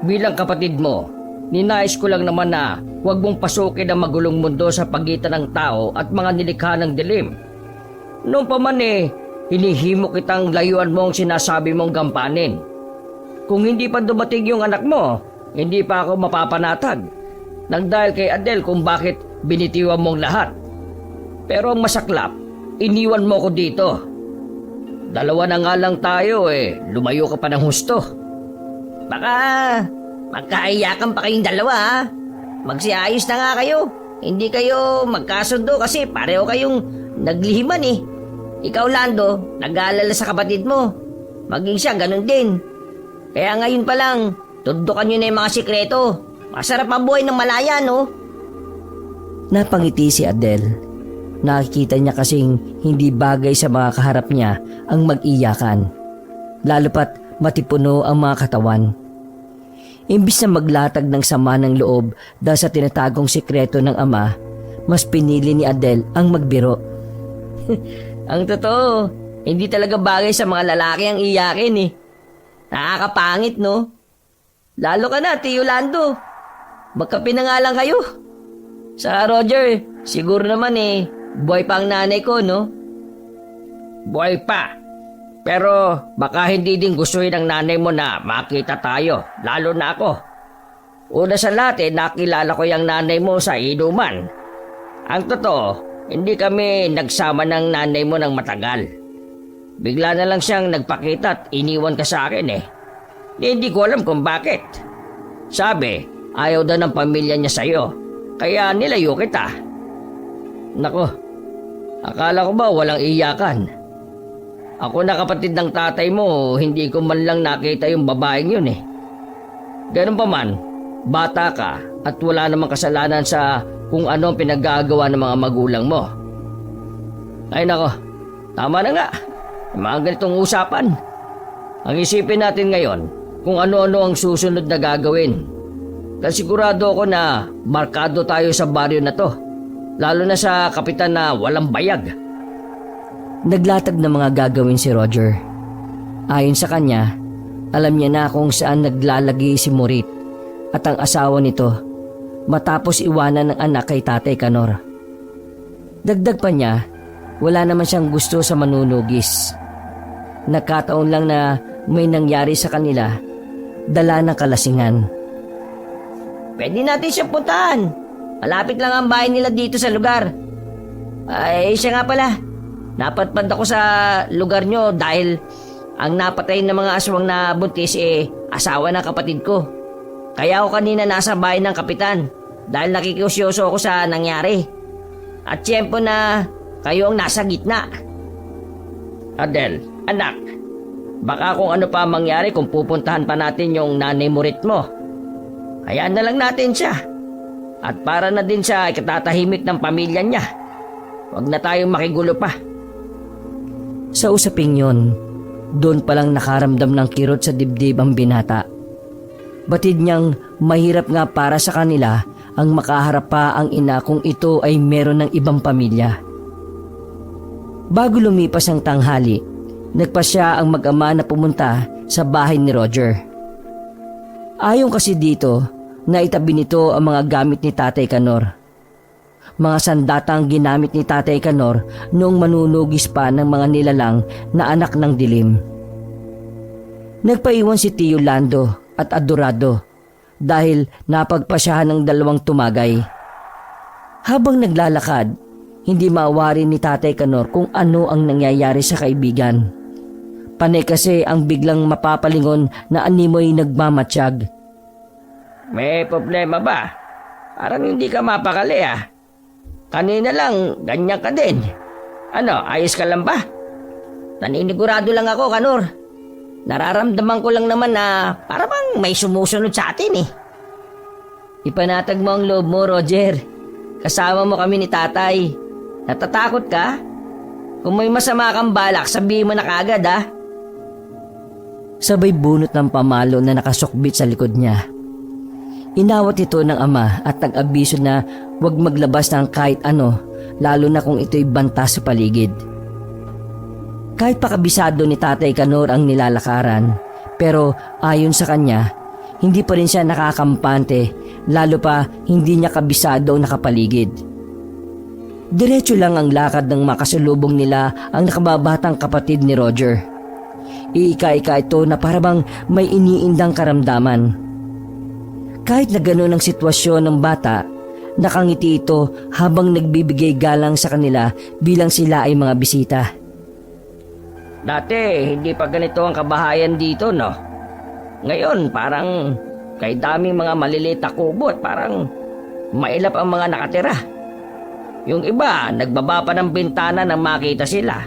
Bilang kapatid mo, ninais ko lang naman na huwag mong pasukin ang magulong mundo sa pagitan ng tao at mga nilikha ng dilim. Noon pa man hinihimo kitang layuan mo ang sinasabi mong gampanin. Kung hindi pa dumating yung anak mo, hindi pa ako mapapanatag. Nang dahil kay Adel kung bakit binitiwan mong lahat. Pero ang masaklap, iniwan mo ko dito. Dalawa na nga lang tayo lumayo ka pa ng husto. Baka magkaiyakan pa kayong dalawa ha. Magsiayos na nga kayo. Hindi kayo magkasundo kasi pareho kayong naglihiman eh. Ikaw, Lando, nag-aalala sa kapatid mo. Maging siya, ganun din. Kaya ngayon pa lang, tundukan nyo na yung mga sikreto. Masarap ang buhay ng malaya, no? Napangiti si Adel. Nakikita niya kasing hindi bagay sa mga kaharap niya ang mag-iyakan. Lalo pat matipuno ang mga katawan. Imbis na maglatag ng sama ng loob dahil sa tinatagong sikreto ng ama, mas pinili ni Adel ang magbiro. Ang totoo, hindi talaga bagay sa mga lalaki ang iyakin eh. Nakakapangit, no? Lalo ka na, Tio Lando. Magkape na nga lang kayo. Sa Roger, siguro naman buhay pa ang nanay ko, no? Buhay pa. Pero baka hindi din gustuhin ng nanay mo na makita tayo, lalo na ako. Una sa lahat nakilala ko yung nanay mo sa inuman. Ang totoo, hindi kami nagsama ng nanay mo ng matagal. Bigla na lang siyang nagpakita at iniwan ka sa akin Hindi ko alam kung bakit. Sabi, ayaw daw ng pamilya niya sa'yo, kaya nilayo kita. Nako, akala ko ba walang iyakan? Ako na kapatid ng tatay mo, hindi ko man lang nakita yung babaeng yun Ganun pa man, bata ka at wala namang kasalanan sa kung ano ang pinaggagawa ng mga magulang mo. Ay nako, tama na nga. Mga ganitong usapan. Ang isipin natin ngayon kung ano-ano ang susunod na gagawin. Kasi sigurado ako na markado tayo sa baryo na to. Lalo na sa kapitan na walang bayag. Naglatag ng mga gagawin si Roger. Ayon sa kanya, alam niya na kung saan naglalagi si Morit at ang asawa nito matapos iwanan ng anak kay Tatay Kanor. Dagdag pa niya, wala naman siyang gusto sa manunugis. Nagkataon lang na may nangyari sa kanila, dala ng kalasingan. Pwede natin siyang puntahan. Malapit lang ang bahay nila dito sa lugar. Ay, siya nga pala. Napadpad ako sa lugar nyo dahil ang napatay ng mga aswang na buntis asawa ng kapatid ko. Kaya ako kanina nasa bahay ng kapitan dahil nakikiusyoso ako sa nangyari. At tiyempo na kayo ang nasa gitna. Adel, anak, baka kung ano pa mangyari kung pupuntahan pa natin yung nanay Morit mo. Hayaan na lang natin siya. At para na din siya ikatatahimik ng pamilya niya. Huwag na tayong makigulo pa. Sa usaping yon, doon palang nakaramdam ng kirot sa dibdib ang binata. Batid niyang mahirap nga para sa kanila ang makaharap pa ang ina kung ito ay meron ng ibang pamilya. Bago lumipas ang tanghali, nagpasya ang mag-ama na pumunta sa bahay ni Roger. Ayon kasi dito, naitabi nito ang mga gamit ni Tatay Kanor. Mga sandatang ginamit ni Tatay Kanor noong manunugis pa ng mga nilalang na anak ng dilim. Nagpaiwan si Tio Lando at Adorado dahil napagpasyahan ng dalawang tumagay. Habang naglalakad, hindi maawari ni Tatay Kanor kung ano ang nangyayari sa kaibigan. Panay kasi ang biglang mapapalingon na animoy nagmamatsyag. May problema ba? Parang hindi ka mapakali Kanina lang, ganyan ka din. Ano, ayos ka lang ba? Naninigurado lang ako, Kanor. Nararamdaman ko lang naman na para bang may sumusunod sa atin eh. Ipanatag mo ang loob mo, Roger. Kasama mo kami ni tatay. Natatakot ka? Kung may masama kang balak, sabihin mo na kagad ha. Sabay bunot ng pamalo na nakasukbit sa likod niya. Inawat ito ng ama at nag-abiso na huwag maglabas ng kahit ano, lalo na kung ito'y banta sa paligid. Kahit pakabisado ni Tatay Kanor ang nilalakaran, pero ayon sa kanya, hindi pa rin siya nakakampante, lalo pa hindi niya kabisado ang nakapaligid. Diretso lang ang lakad ng makasalubong nila ang nakababatang kapatid ni Roger. Iika-ika ito na parabang may iniindang karamdaman. Kahit na gano'n ang sitwasyon ng bata, nakangiti ito habang nagbibigay galang sa kanila bilang sila ay mga bisita. Dati, hindi pa ganito ang kabahayan dito, no? Ngayon, parang kay daming mga maliliit na kubot, parang mailap ang mga nakatira. Yung iba, nagbaba pa ng bintana nang makita sila.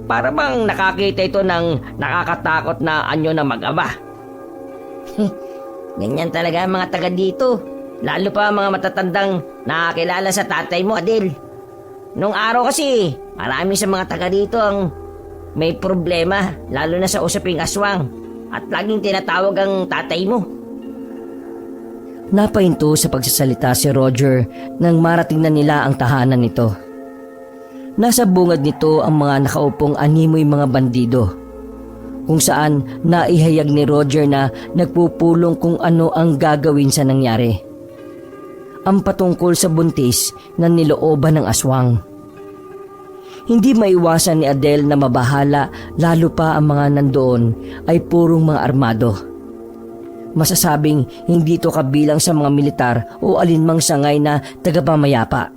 Para bang nakakita ito ng nakakatakot na anyo na mag-ama. Ganyan talaga ang mga taga dito. Lalo pa ang mga matatandang nakakilala sa tatay mo, Adel. Nung araw kasi, marami sa mga taga dito ang may problema, lalo na sa usaping aswang. At laging tinatawag ang tatay mo. Napahinto sa pagsasalita si Roger nang marating na nila ang tahanan nito. Nasa bungad nito ang mga nakaupong animoy mga bandido, kung saan naihayag ni Roger na nagpupulong kung ano ang gagawin sa nangyari. Ang patungkol sa buntis na nilooban ng aswang. Hindi maiwasan ni Adele na mabahala, lalo pa ang mga nandoon ay purong mga armado. Masasabing hindi ito kabilang sa mga militar o alinmang sangay na tagapamayapa.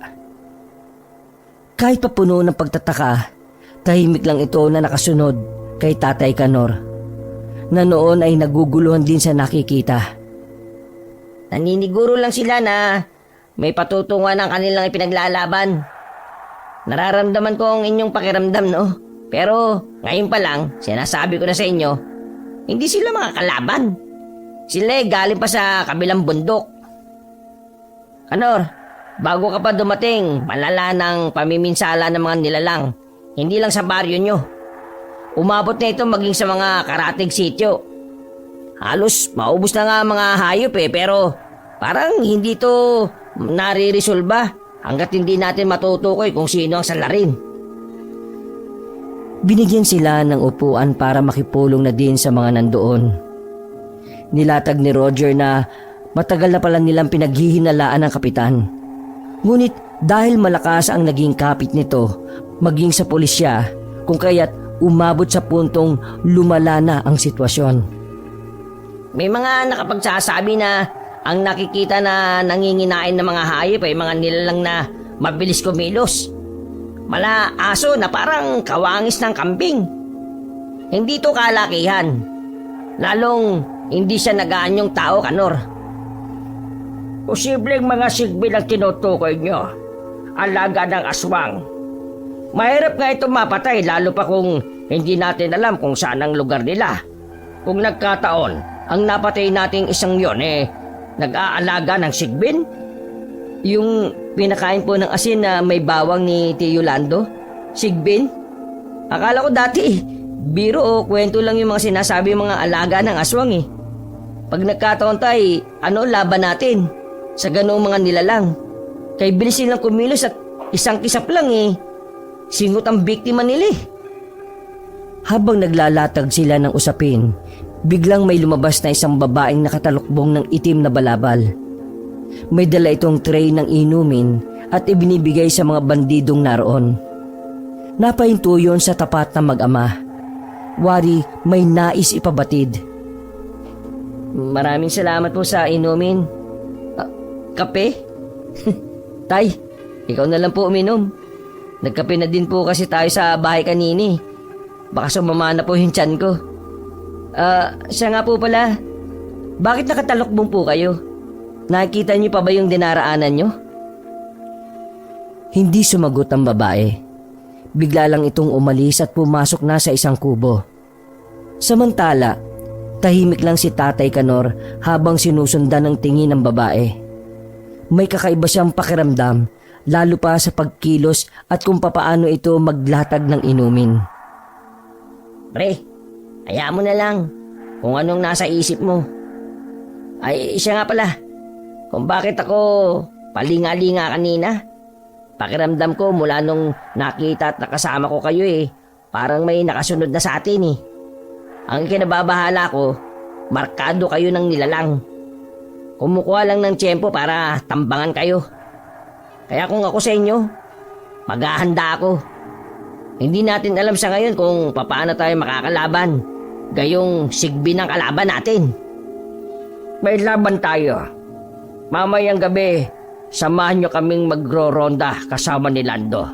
Kahit papuno ng pagtataka, tahimik lang ito na nakasunod kay Tatay Kanor, na noon ay naguguluhan din sa nakikita. Naniniguro lang sila na may patutungan ang kanilang ipinaglalaban. Nararamdaman ko ang inyong pakiramdam, no? Pero ngayon pa lang, sinasabi ko na sa inyo, hindi sila mga kalaban. Sila ay galing pa sa kabilang bundok. Kanor, bago ka pa dumating, malala ng pamiminsala ng mga nilalang. Hindi lang sa baryo nyo. Umabot na ito maging sa mga karatig sityo. Halos maubos na nga mga hayop pero parang hindi to naririsolba hanggat hindi natin matutukoy kung sino ang salarin. Binigyan sila ng upuan para makipulong na din sa mga nandoon. Nilatag ni Roger na matagal na pala nilang pinaghihinalaan ng kapitan. Ngunit dahil malakas ang naging kapit nito, maging sa pulisya, kung kaya't umabot sa puntong lumala na ang sitwasyon. May mga nakapagsasabi na ang nakikita na nanginginain ng mga hayop ay mga nilalang na mabilis kumilos. Mala aso na parang kawangis ng kambing. Hindi to kalakihan. Lalong hindi siya nagaanyong tao, Kanor. Posibleng mga sigbil ang tinutukoy nyo. Alaga ng aswang. Mahirap nga ito mapatay lalo pa kung hindi natin alam kung saan ang lugar nila. Kung nagkataon, ang napatay nating isang yon nag-aalaga ng sigbin? Yung pinakain po ng asin na may bawang ni Tio Lando? Sigbin? Akala ko dati, biro o kwento lang yung mga sinasabi mga alaga ng aswang Pag nagkataon tayo, laban natin sa ganoong mga nilalang. Kay bilis silang kumilos at isang kisap lang singot ang biktima nila Habang naglalatag sila ng usapin, biglang may lumabas na isang babaeng nakatalukbong ng itim na balabal. May dala itong tray ng inumin at ibinibigay sa mga bandidong naroon. Napahinto yun sa tapat na mag-ama. Wari may nais ipabatid. Maraming salamat po sa inumin. Kape? Tay, ikaw na lang po uminom. Nagkape na din po kasi tayo sa bahay kanini. Baka sumama na po yung tiyan ko. Siya nga po pala. Bakit nakatalokbong po kayo? Nakikita niyo pa ba yung dinaraanan niyo? Hindi sumagot ang babae. Bigla lang itong umalis at pumasok na sa isang kubo. Samantala, tahimik lang si Tatay Kanor habang sinusundan ng tingin ng babae. May kakaiba siyang pakiramdam, lalo pa sa pagkilos at kung papaano ito maglatag ng inumin. Pre, hayaan mo na lang kung anong nasa isip mo. Ay, siya nga pala. Kung bakit ako palinga-linga kanina. Pakiramdam ko mula nung nakita at nakasama ko kayo parang may nakasunod na sa atin Ang kinababahala ko, markado kayo ng nilalang. Kumukuha lang ng tiyempo para tambangan kayo. Kaya kung ako sa inyo, maghahanda ako. Hindi natin alam sa ngayon kung paano tayo makakalaban. Gayong sigbi ng kalaban natin. May laban tayo. Mamayang gabi, samahan nyo kaming magro-ronda kasama ni Lando.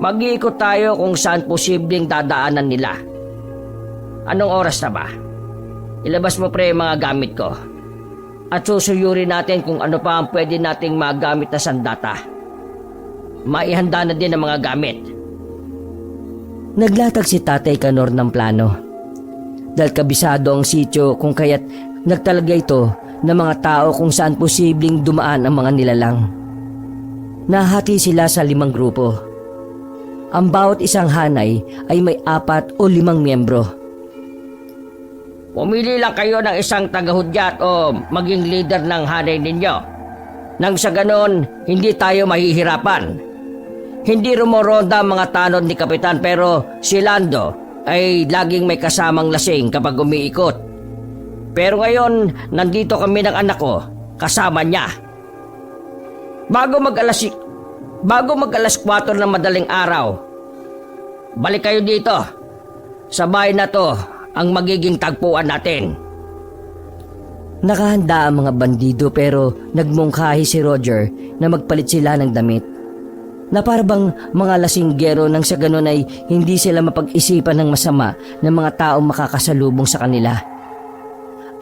Mag-iikot tayo kung saan posibleng dadaanan nila. Anong oras na ba? Ilabas mo pre mga gamit ko. At susuyurin natin kung ano pa ang pwede nating magamit na sandata. Maihanda na din ang mga gamit. Naglatag si Tatay Kanor ng plano. Dahil kabisado ang sityo kung kaya't nagtalaga ito ng mga tao kung saan posibleng dumaan ang mga nilalang. Nahati sila sa 5 grupo. Ang bawat isang hanay ay may 4 o 5 miyembro. Pumili lang kayo ng isang tagahudyat o maging leader ng hanay ninyo. Nang sa ganon, hindi tayo mahihirapan. Hindi rumoronda ang mga tanod ni Kapitan pero si Lando ay laging may kasamang lasing kapag umiikot. Pero ngayon, nandito kami ng anak ko, kasama niya. Bago mag-alas 4 ng madaling araw, balik kayo dito. Sa bahay na to, ang magiging tagpuan natin. Nakahanda ang mga bandido pero nagmungkahi si Roger na magpalit sila ng damit. Na parabang mga lasinggero nang sa ganon ay hindi sila mapag-isipan ng masama ng mga taong makakasalubong sa kanila.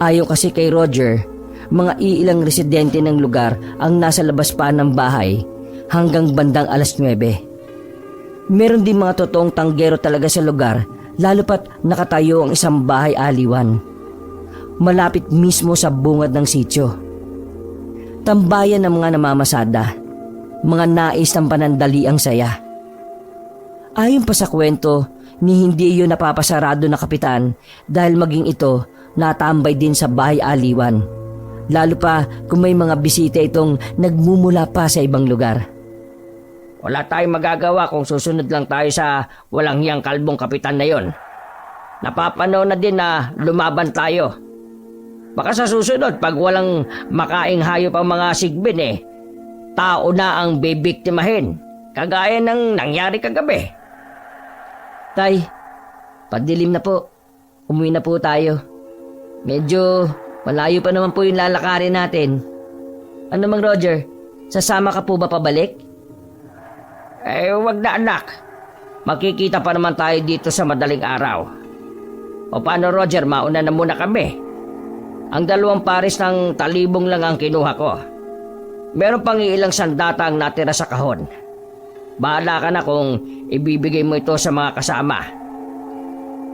Ayon kasi kay Roger, mga iilang residente ng lugar ang nasa labas pa ng bahay hanggang bandang alas 9. Meron din mga totoong tanggero talaga sa lugar, lalo pat nakatayo ang isang bahay aliwan. Malapit mismo sa bungad ng sityo. Tambayan ng mga namamasada, mga nais ng panandaliang saya. Ayon pa sa kwento, ni hindi iyon napapasarado na kapitan dahil maging ito natambay din sa bahay aliwan. Lalo pa kung may mga bisita itong nagmumula pa sa ibang lugar. Wala tayong magagawa kung susunod lang tayo sa walang hiyang kalbong kapitan na yon. Napapanaw na din na lumaban tayo. Baka sa susunod, pag walang makaing hayop ang mga sigbin tao na ang bibiktimahin, kagaya ng nangyari kagabi. Tay, padilim na po. Umuwi na po tayo. Medyo malayo pa naman po yung lalakarin natin. Ano mang Roger, sasama ka po ba pabalik? Wag na anak. Makikita pa naman tayo dito sa madaling araw. O paano Roger, mauna na muna kami. Ang 2 pares ng talibong lang ang kinuha ko. Meron pang ilang sandata ang natira sa kahon. Bahala ka na kung ibibigay mo ito sa mga kasama.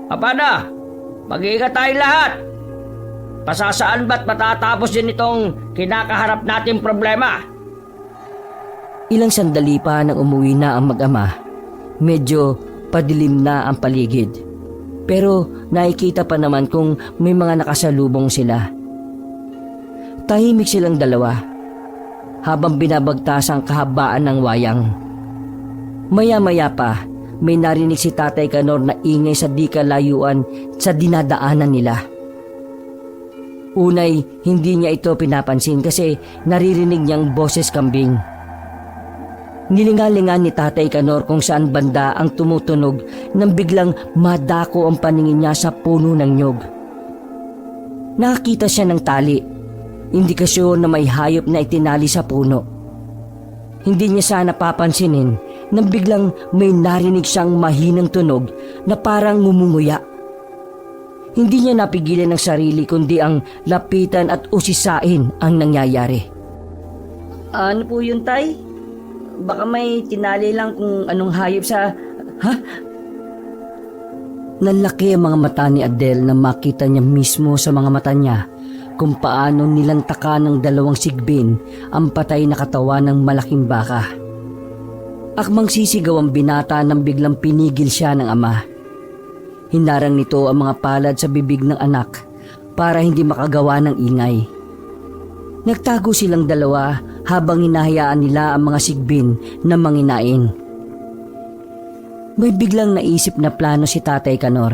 Paano? Mag-iingat tayo lahat. Pasasaan ba't matatapos din itong kinakaharap nating problema? Ilang sandali pa nang umuwi na ang mag-ama. Medyo padilim na ang paligid. Pero nakikita pa naman kung may mga nakasalubong sila. Tahimik silang dalawa habang binabagtas ang kahabaan ng wayang. Maya-maya pa, may narinig si Tatay Kanor na ingay sa di kalayuan sa dinadaanan nila. Unay, hindi niya ito pinapansin kasi naririnig niyang boses kambing. Nilingalingan ni Tatay Kanor kung saan banda ang tumutunog nang biglang madako ang paningin niya sa puno ng nyog. Nakakita siya ng tali, indikasyon na may hayop na itinali sa puno. Hindi niya sana papansinin nang biglang may narinig siyang mahinang tunog na parang ngumunguya. Hindi niya napigilan ng sarili kundi ang lapitan at usisain ang nangyayari. Ano po yun, Tay? baka may tinali lang kung anong hayop sa... Ha? Nalaki ang mga mata ni Adele na makita niya mismo sa mga mata niya kung paano nilantaka ng dalawang sigbin ang patay na katawan ng malaking baka. Akmang sisigaw ang binata nang biglang pinigil siya ng ama. Hinarang nito ang mga palad sa bibig ng anak para hindi makagawa ng ingay. Nagtago silang dalawa habang hinahayaan nila ang mga sigbin na manginain. May biglang naisip na plano si Tatay Kanor,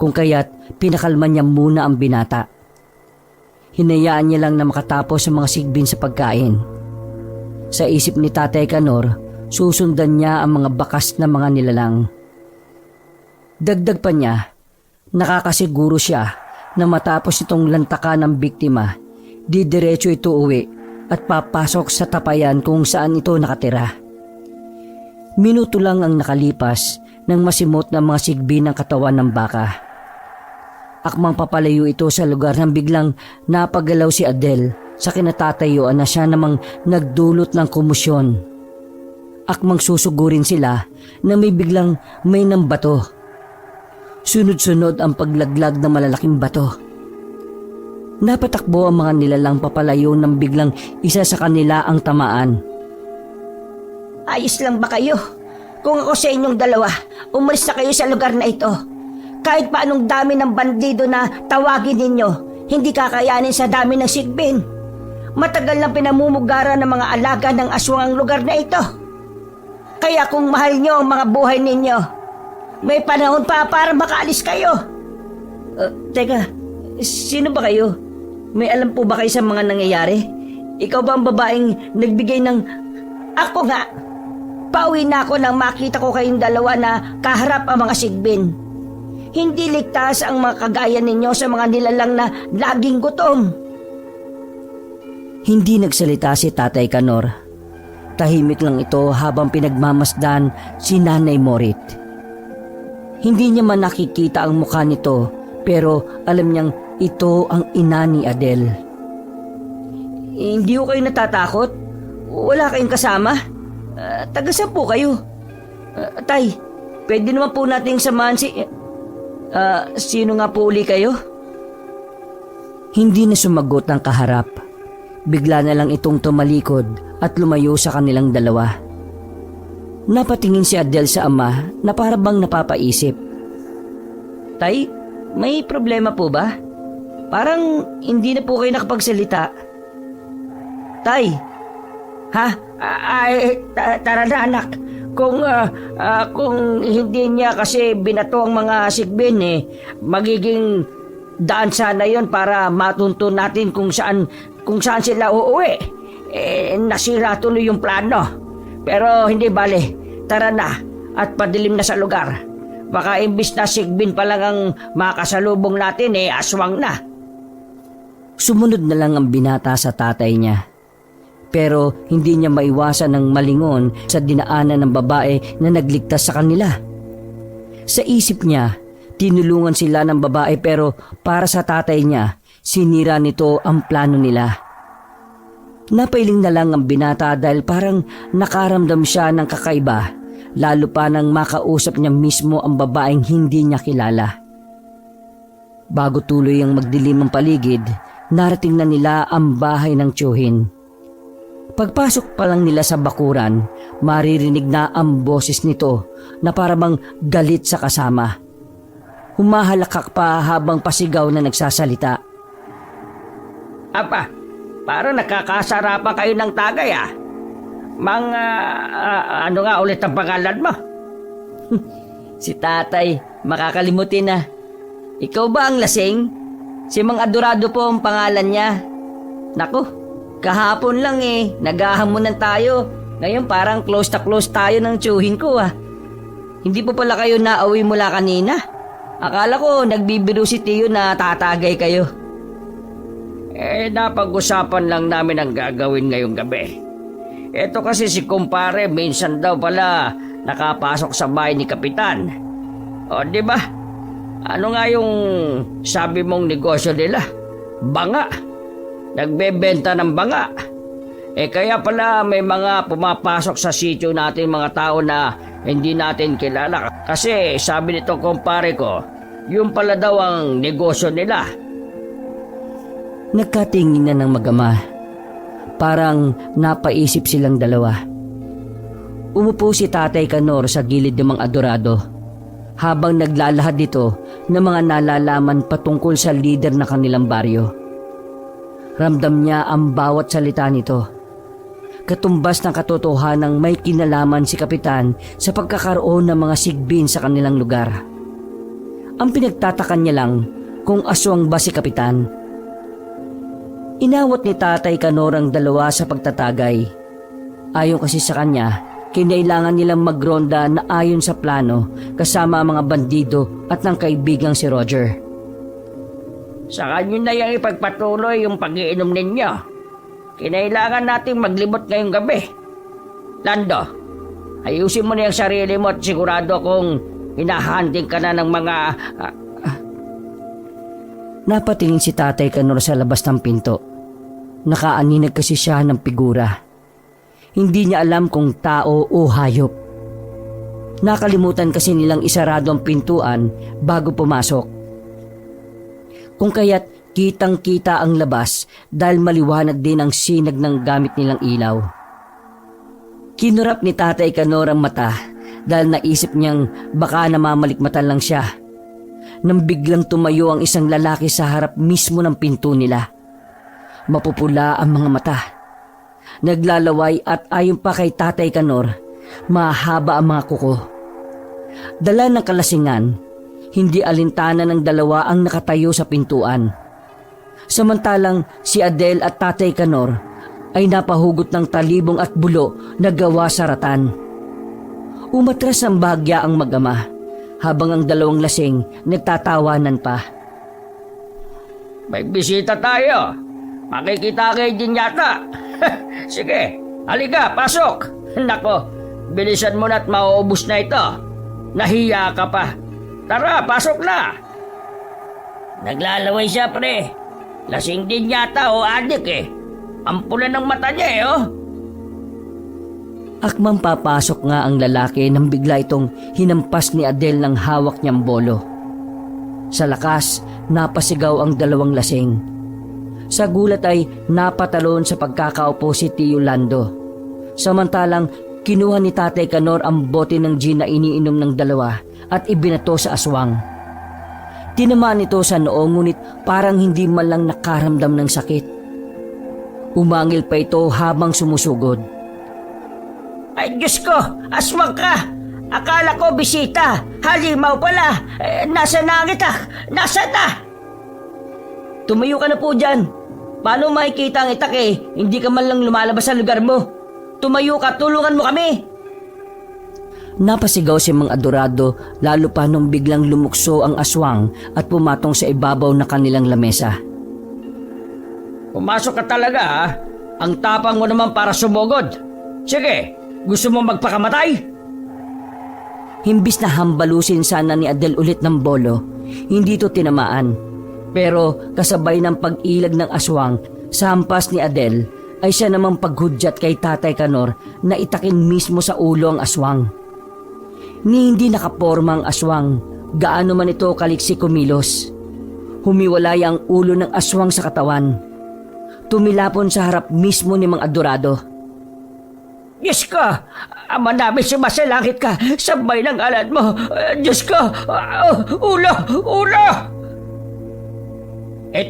kung kaya't pinakalma niya muna ang binata. Hinayaan niya lang na makatapos ang mga sigbin sa pagkain. Sa isip ni Tatay Kanor, susundan niya ang mga bakas na mga nilalang. Dagdag pa niya, nakakasiguro siya na matapos itong lantakan ng biktima, didiretso ito uwi at papasok sa tapayan kung saan ito nakatira. Minuto lang ang nakalipas nang masimot ng mga sigbi ng katawan ng baka. Akmang papalayo ito sa lugar nang biglang napagalaw si Adele sa kinatatayuan na siya namang nagdulot ng komosyon. Akmang susugurin sila na may biglang may ng bato. Sunod-sunod ang paglaglag ng malalaking bato. Napatakbo ang mga nilalang papalayo nang biglang isa sa kanila ang tamaan. Ayos lang ba kayo? Kung ako sa inyong dalawa, umalis na kayo sa lugar na ito. Kahit pa anong dami ng bandido na tawagin ninyo, hindi kakayanin sa dami ng sigbin. Matagal lang pinamumugara ng mga alaga ng aswang ang lugar na ito. Kaya kung mahal nyo ang mga buhay ninyo, may panahon pa para makaalis kayo. Teka, sino ba kayo? May alam po ba kayo sa mga nangyayari? Ikaw ba ang babaeng nagbigay ng... Ako nga. Pauwi na ako nang makita ko kayong dalawa na kaharap ang mga sigbin. Hindi ligtas ang mga kagaya ninyo sa mga nilalang na laging gutom. Hindi nagsalita si Tatay Kanor. Tahimik lang ito habang pinagmamasdan si Nanay Morit. Hindi niya man nakikita ang mukha nito pero alam niyang ito ang ina ni Adele. Hindi ko kayo natatakot? Wala kayong kasama? Taga-saan po kayo? Tay, pwede naman po nating samahan si... sino nga po uli kayo? Hindi na sumagot ang kaharap. Bigla na lang itong tumalikod at lumayo sa kanilang dalawa. Napatingin si Adele sa ama na para bang napapaisip. Tay, may problema po ba? Parang hindi na po kayo nakapagsalita. Tay! Ha? Tara na anak. Kung hindi niya kasi binato ang mga sigbin magiging daan sana yon para matunto natin kung saan sila uuwi. Nasira tuloy yung plano. Pero hindi bale. Tara na at padilim na sa lugar. Baka imbis na sigbin pa lang ang makasalubong natin aswang na. Sumunod na lang ang binata sa tatay niya. Pero hindi niya maiwasan ng malingon sa dinaanan ng babae na nagligtas sa kanila. Sa isip niya, tinulungan sila ng babae pero para sa tatay niya, sinira nito ang plano nila. Napailing na lang ang binata dahil parang nakaramdam siya ng kakaiba, lalo pa nang makausap niya mismo ang babaeng hindi niya kilala. Bago tuloy ang magdilim ang paligid, narating na nila ang bahay ng tiyuhin. Pagpasok pa lang nila sa bakuran, maririnig na ang boses nito na parang galit sa kasama. Humahalakak pa habang pasigaw na nagsasalita. Apa, parang nakakasarapan kayo ng tagay ano nga ulit ang pangalan mo? Si tatay, makakalimutin na. Ikaw ba ang lasing? Si Mang Adorado po ang pangalan niya. Naku, kahapon lang naghahamunan tayo. Ngayon parang close tayo ng tiyuhin ko Hindi po pala kayo nauwi mula kanina. Akala ko nagbibiro si Tiyo na tatagay kayo. Napag-usapan lang namin ang gagawin ngayong gabi. Ito kasi si kumpare minsan daw pala nakapasok sa bahay ni Kapitan. O di ba? Ano nga yung sabi mong negosyo nila? Banga. Nagbebenta ng banga. Kaya pala may mga pumapasok sa sityo natin mga tao na hindi natin kilala. Kasi sabi nito kumpare ko, yung pala daw ang negosyo nila. Nagkatingin na ng mag-ama. Parang napaisip silang dalawa. Umupo si Tatay Kanor sa gilid ng mga adorado habang naglalahad dito ng mga nalalaman patungkol sa lider na kanilang baryo. Ramdam niya ang bawat salita nito. Katumbas ng katotohanang may kinalaman si Kapitan sa pagkakaroon ng mga sigbin sa kanilang lugar. Ang pinagtatakan niya lang kung aswang ba si Kapitan. Inawat ni Tatay Kanor ang dalawa sa pagtatagay. Ayon kasi sa kanya, kinailangan nilang magronda na ayon sa plano kasama ang mga bandido at ng kaibigang si Roger. Sa kanyo na yung ipagpatuloy yung pag-iinom ninyo. Kinailangan nating maglibot ngayong gabi. Lando, ayusin mo na yung sarili mo at sigurado kung hinahanding ka na ng mga... Napatingin si Tatay Kanor sa labas ng pinto. Nakaaninag kasi siya ng figura. Hindi niya alam kung tao o hayop. Nakalimutan kasi nilang isarado ang pintuan bago pumasok. Kung kaya't kitang-kita ang labas dahil maliwanag din ang sinag ng gamit nilang ilaw. Kinurap ni Tatay Kanor ang mata dahil naisip niyang baka namamalikmatan lang siya. Nang biglang tumayo ang isang lalaki sa harap mismo ng pinto nila. Mapupula ang mga mata. Naglalaway at ayon pa kay Tatay Kanor, mahaba ang mga kuko. Dala ng kalasingan, hindi alintana ng dalawa ang nakatayo sa pintuan. Samantalang si Adel at Tatay Kanor ay napahugot ng talibong at bulo na gawa sa ratan. Umatras ang bahagya ang mag-ama habang ang dalawang lasing nagtatawanan pa. May bisita tayo. Makikita kayo din yata. Sige, halika, pasok. Nako, bilisan mo na't mauubos na ito. Nahiya ka pa. Tara, pasok na. Naglalaway siya, pre. Lasing din yata o adik eh. Ang pula ng mata niya eh, oh. Akmang papasok nga ang lalaki nang bigla itong hinampas ni Adel ng hawak niyang bolo. Sa lakas, napasigaw ang dalawang lasing. Sa gulat ay napatalon sa pagkakaupo si Tio Lando. Samantalang kinuha ni Tatay Kanor ang bote ng gin na iniinom ng dalawa at ibinato sa aswang. Tinamaan ito sa noo ngunit parang hindi man lang nakaramdam ng sakit. Umangil pa ito habang sumusugod. Ay, Diyos ko! Aswang ka! Akala ko bisita! Halimaw pala! Nasa na kita! Nasa na! Tumayo ka na po dyan. Paano makikita ang itak eh? Hindi ka man lang lumalabas sa lugar mo. Tumayo ka, tulungan mo kami! Napasigaw si Mang Adorado lalo pa nung biglang lumukso ang aswang at pumatong sa ibabaw na kanilang lamesa. Pumasok ka talaga ha? Ang tapang mo naman para sumugod. Sige, gusto mo magpakamatay? Himbis na hambalusin sana ni Adel ulit ng bolo, hindi ito tinamaan. Pero kasabay ng pag-ilag ng aswang sa hampas ni Adel ay siya namang paghudyat kay Tatay Kanor na itakin mismo sa ulo ang aswang. Ni hindi nakaporma ang aswang, gaano man ito kaliksi kumilos. Humiwalay ang ulo ng aswang sa katawan. Tumilapon sa harap mismo ni Mang Adorado. Diyos ko! Ama namin sumasalangit ka! Sabay ng alad mo! Diyos ko! Ulo! Ulo!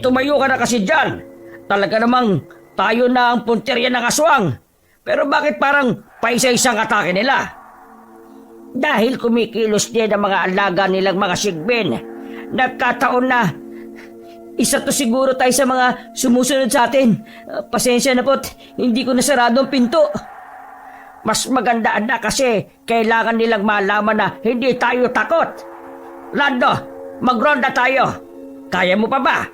Tumayo ka na kasi dyan! Talaga namang tayo na ang punterya ng aswang! Pero bakit parang paisa-isang atake nila? Dahil kumikilos din ang mga alaga nilang mga sigbin. Nagkataon na isa to siguro tayo sa mga sumusunod sa atin. Pasensya na po't hindi ko nasarado ang pinto. Mas maganda na kasi kailangan nilang malaman na hindi tayo takot. Lando, magronda tayo. Kaya mo pa ba?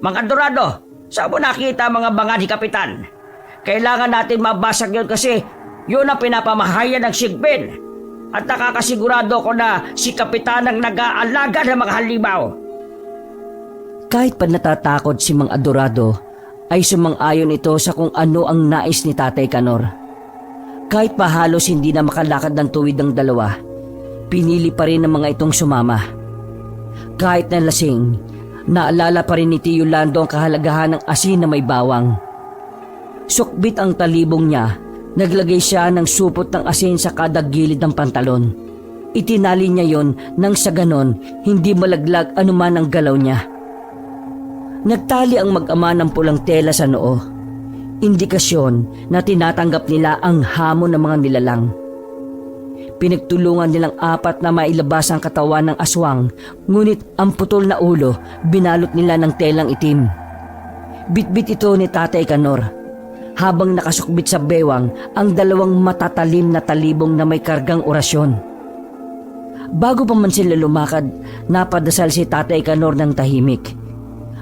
Mga Dorado, saan mo nakita mga banga ni Kapitan? Kailangan natin mabasag yun kasi yun ang pinapamahayan ng sigbin. At nakakasigurado ko na si Kapitan ang nag-aalaga ng mga halimaw. Kahit pa natatakot si Mang Adorado, ay sumang-ayon ito sa kung ano ang nais ni Tatay Kanor. Kahit pa halos hindi na makalakad ng tuwid ng dalawa, pinili pa rin ng mga itong sumama. Kahit na lasing, naalala pa rin ni Tio Lando ang kahalagahan ng asin na may bawang. Sukbit ang talibong niya, naglagay siya ng supot ng asin sa kada gilid ng pantalon. Itinali niya yon nang sa ganon hindi malaglag anuman ang galaw niya. Nagtali ang mag-ama ng pulang tela sa noo. Indikasyon na tinatanggap nila ang hamon ng mga nilalang. Pinagtulungan nilang apat na mailabas ang katawan ng aswang, ngunit ang putol na ulo binalot nila ng telang itim. Bitbit ito ni Tatay Kanor. Habang nakasukbit sa bewang ang dalawang matatalim na talibong na may kargang orasyon. Bago pa man sila lumakad, napadasal si Tatay Kanor ng tahimik.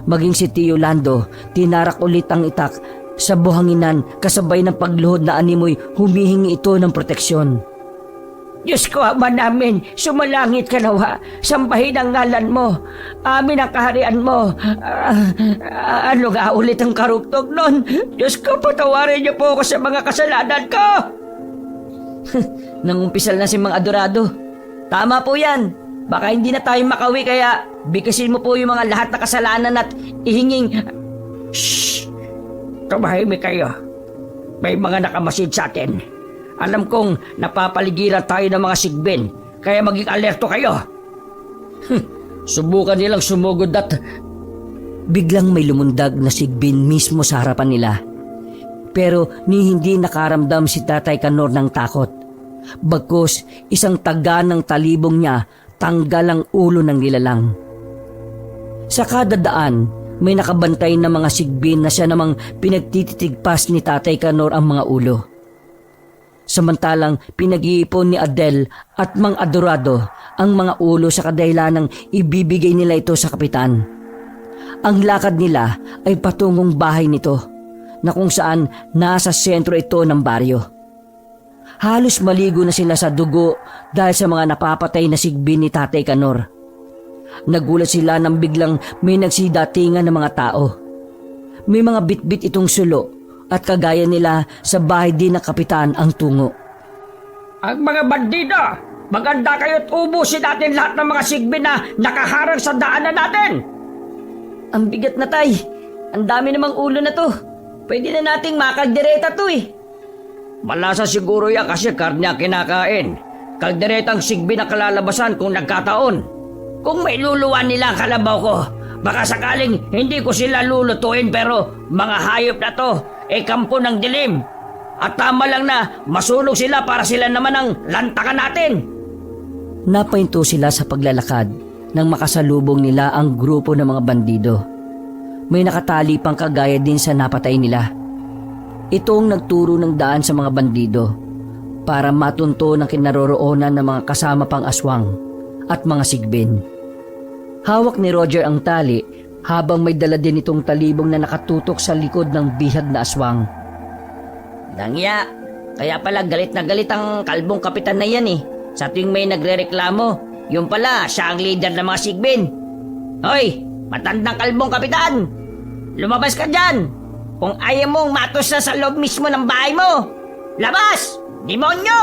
Maging si Tio Lando, tinarak ulit ang itak sa buhanginan kasabay ng pagluhod na animoy humihingi ito ng proteksyon. Diyos ko, Ama namin, sumalangit ka nawa, sambahin ang ngalan mo, amin ang kaharian mo. Ano nga ulit ang karugtog nun? Diyos ko, patawarin niyo po ako sa mga kasalanan ko. Nangumpisal na si Mang Adorado. Tama po yan. Baka hindi na tayo makawi kaya bigkasin mo po yung mga lahat na kasalanan at ihinging... Shhh! Tumahimik kayo. May mga nakamasid sa atin. Alam kong napapaligiran tayo ng mga sigbin, kaya maging alerto kayo. Subukan nilang sumugod at... Biglang may lumundag na sigbin mismo sa harapan nila. Pero ni hindi nakaramdam si Tatay Kanor ng takot. Bagkus isang taga ng talibong niya tanggal ang ulo ng nilalang. Sa kada daan, may nakabantay na mga sigbin na siya namang pinagtititigpas ni Tatay Kanor ang mga ulo. Samantalang pinag-iipon ni Adel at Mang Adorado ang mga ulo sa kadahilanang ibibigay nila ito sa kapitan. Ang lakad nila ay patungong bahay nito na kung saan nasa sentro ito ng baryo. Halos maligo na sila sa dugo dahil sa mga napapatay na sigbin ni Tatay Kanor. Nagulat sila nang biglang may nagsidatingan ng mga tao. May mga bitbit itong sulo at kagaya nila sa bahay din ng kapitan ang tungo. Ang mga bandido! Maganda kayo't ubusin natin lahat ng mga sigbin na nakaharang sa daanan natin! Ang bigat na, Tay. Ang dami namang ulo na to. Pwede na nating makagdireta to eh. Malasa siguro yan kasi karnya kinakain. Kalderetang sigbin ang kalalabasan kung nagkataon. Kung may luluwan nila ang kalabaw ko, baka sakaling hindi ko sila lulutuin pero mga hayop na to, kampo ng dilim. At tama lang na masunog sila para sila naman ang lantakan natin. Napahinto sila sa paglalakad nang makasalubong nila ang grupo ng mga bandido. May nakatali pang kagaya din sa napatay nila. Ito ang nagturo ng daan sa mga bandido para matunto ng kinaroroonan ng mga kasama pang aswang at mga sigbin. Hawak ni Roger ang tali habang may dala din itong talibong na nakatutok sa likod ng bihag na aswang. Dangya, kaya pala galit na galit ang kalbong kapitan na yan eh. Sa tuwing may nagrereklamo, yung pala siya ang leader ng mga sigbin. Hoy, matandang kalbong kapitan! Lumabas ka dyan! Kung ayaw mong matos na sa loob mismo ng bahay mo! Labas! Demonyo!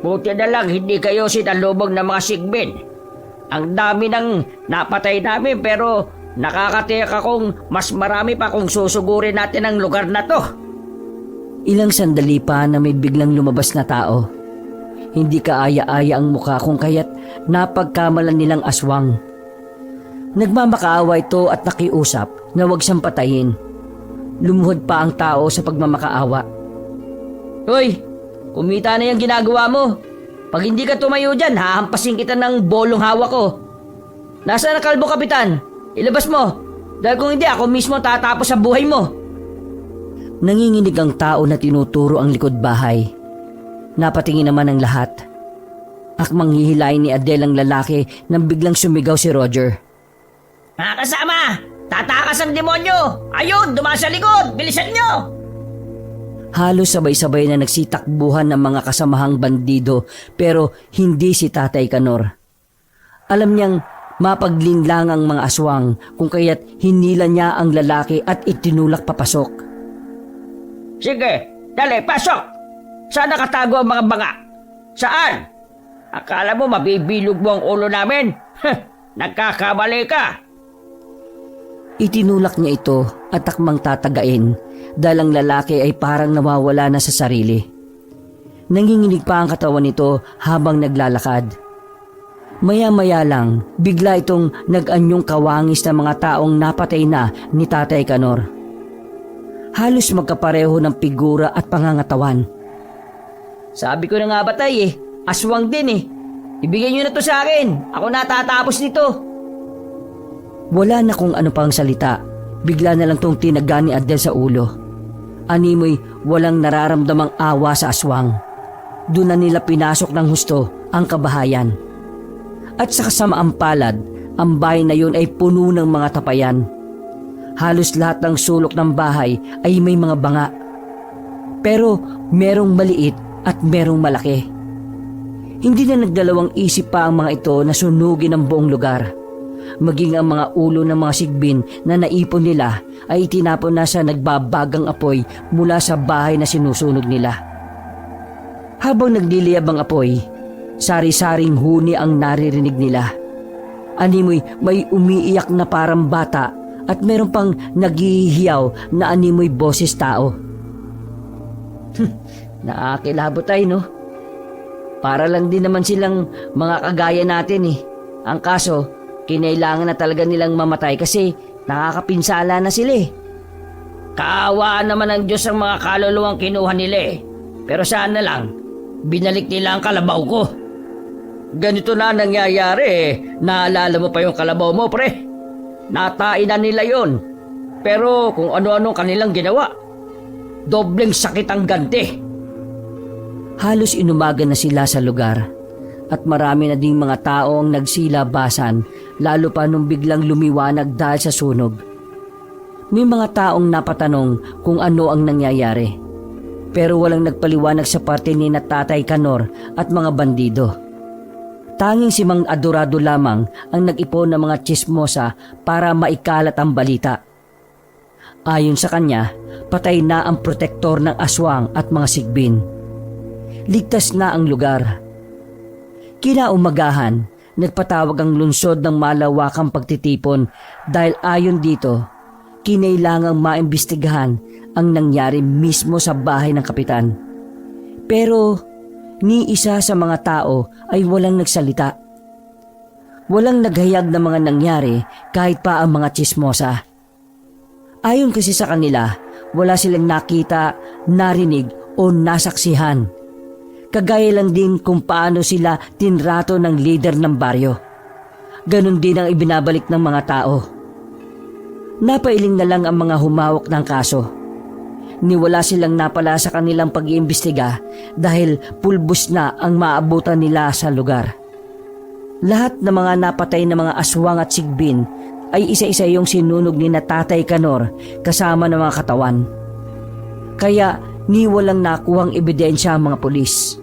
Buti na lang hindi kayo sinalubog ng mga sigbin. Ang dami nang napatay namin pero nakakatiyak akong mas marami pa kung susugurin natin ang lugar na to. Ilang sandali pa na may biglang lumabas na tao. Hindi kaaya-aya ang mukha kung kaya't napagkamalan nilang aswang. Nagmamakaawa ito at nakiusap na huwag siyang patayin. Lumuhod pa ang tao sa pagmamakaawa. Hoy, kumita na yung ginagawa mo. Pag hindi ka tumayo dyan, hahampasin kita ng bolong hawak ko. Nasaan ang kalbo kapitan? Ilabas mo. Dahil kung hindi, ako mismo tatapos sa buhay mo. Nanginginig ang tao na tinuturo ang likod bahay. Napatingin naman ang lahat. Akmang hihilain ni Adele ang lalaki nang biglang sumigaw si Roger. Mga kasama! Tatakas ang demonyo! Ayun! Dumaan sa likod! Bilisan nyo! Halos sabay-sabay na nagsitakbuhan ng mga kasamahang bandido pero hindi si Tatay Kanor. Alam niyang Mapaglinlang ang mga aswang kung kaya't hinila niya ang lalaki at itinulak papasok. Sige, dali, pasok! Saan nakatago ang mga banga? Saan? Akala mo mabibilog mo ang ulo namin? Nagkakamali ka! Itinulak niya ito at takmang tatagain dahil ang lalaki ay parang nawawala na sa sarili. Nanginginig pa ang katawan nito habang naglalakad. Maya-maya lang, bigla itong nag-anyong kawangis ng mga taong napatay na ni Tatay Kanor. Halos magkapareho ng figura at pangangatawan. Sabi ko na nga ba tay aswang din Ibigay niyo na to sa akin, ako natatapos nito. Wala na kung ano pang salita, bigla na lang tong tinaga ni Adel sa ulo. Animoy walang nararamdamang awa sa aswang. Doon na nila pinasok ng husto ang kabahayan. At sa kasamaang palad, ang bahay na yun ay puno ng mga tapayan. Halos lahat ng sulok ng bahay ay may mga banga. Pero merong maliit at merong malaki. Hindi na nagdalawang isip pa ang mga ito na sunugin ang buong lugar. Maging ang mga ulo ng mga sigbin na naipon nila ay itinapon na sa nagbabagang apoy mula sa bahay na sinusunog nila. Habang nagliliyab ang apoy, sari-saring huni ang naririnig nila. Animoy may umiiyak na parang bata at meron pang naghihiyaw na animoy boses tao. Nakakilabot tayo, no? Para lang din naman silang mga kagaya natin Ang kaso, kinailangan na talaga nilang mamatay kasi nakakapinsala na sila Kaawaan naman ng Diyos ang mga kaluluwang kinuha nila Pero sana lang, binalik nila ang kalabaw ko. Ganito na nangyayari Naalala mo pa yung kalabaw mo, pre? Natain na nila yon. Pero kung ano-ano kanilang ginawa, dobleng sakit ang ganti. Halos inumaga na sila sa lugar at marami na ding mga tao ang nagsilabasan lalo pa nung biglang lumiwanag dahil sa sunog. May mga taong napatanong kung ano ang nangyayari pero walang nagpaliwanag sa parte ni na Tatay Kanor at mga bandido. Tanging si Mang Adorado lamang ang nag-ipon ng mga tsismosa para maikalat ang balita. Ayon sa kanya, patay na ang protektor ng aswang at mga sigbin. Ligtas na ang lugar. Kinaumagahan, nagpatawag ang lungsod ng malawakang pagtitipon dahil ayon dito, kinailangang maimbestigahan ang nangyari mismo sa bahay ng kapitan. Pero ni isa sa mga tao ay walang nagsalita. Walang naghayag ng mga nangyari kahit pa ang mga tsismosa. Ayon kasi sa kanila, wala silang nakita, narinig o nasaksihan. Kagaya lang din kung paano sila tinrato ng leader ng baryo. Ganon din ang ibinabalik ng mga tao. Napailing na lang ang mga humawak ng kaso. Niwala silang napala sa kanilang pag-iimbestiga dahil pulbos na ang maabutan nila sa lugar. Lahat ng mga napatay na mga aswang at sigbin ay isa-isa yung sinunog ni na Tatay Kanor kasama ng mga katawan. Kaya ni walang nakuhang ebidensya ang mga pulis.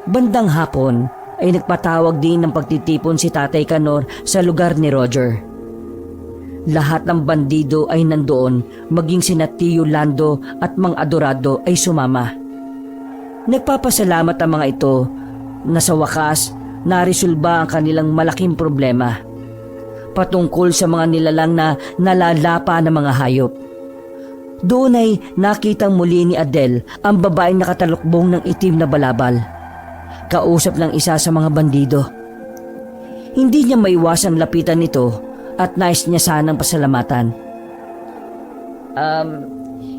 Bandang hapon ay nagpatawag din ng pagtitipon si Tatay Kanor sa lugar ni Roger. Lahat ng bandido ay nandoon, maging sina Tio Lando at Mang Adorado ay sumama. Nagpapasalamat ang mga ito na sa wakas naresolba ang kanilang malaking problema patungkol sa mga nilalang na nalalapa ng mga hayop. Doon ay nakitang muli ni Adel ang babaeng nakatalukbong ng itim na balabal. Kausap ng isa sa mga bandido. Hindi niya maiwasang lapitan nito at nais niya sanang pasalamatan.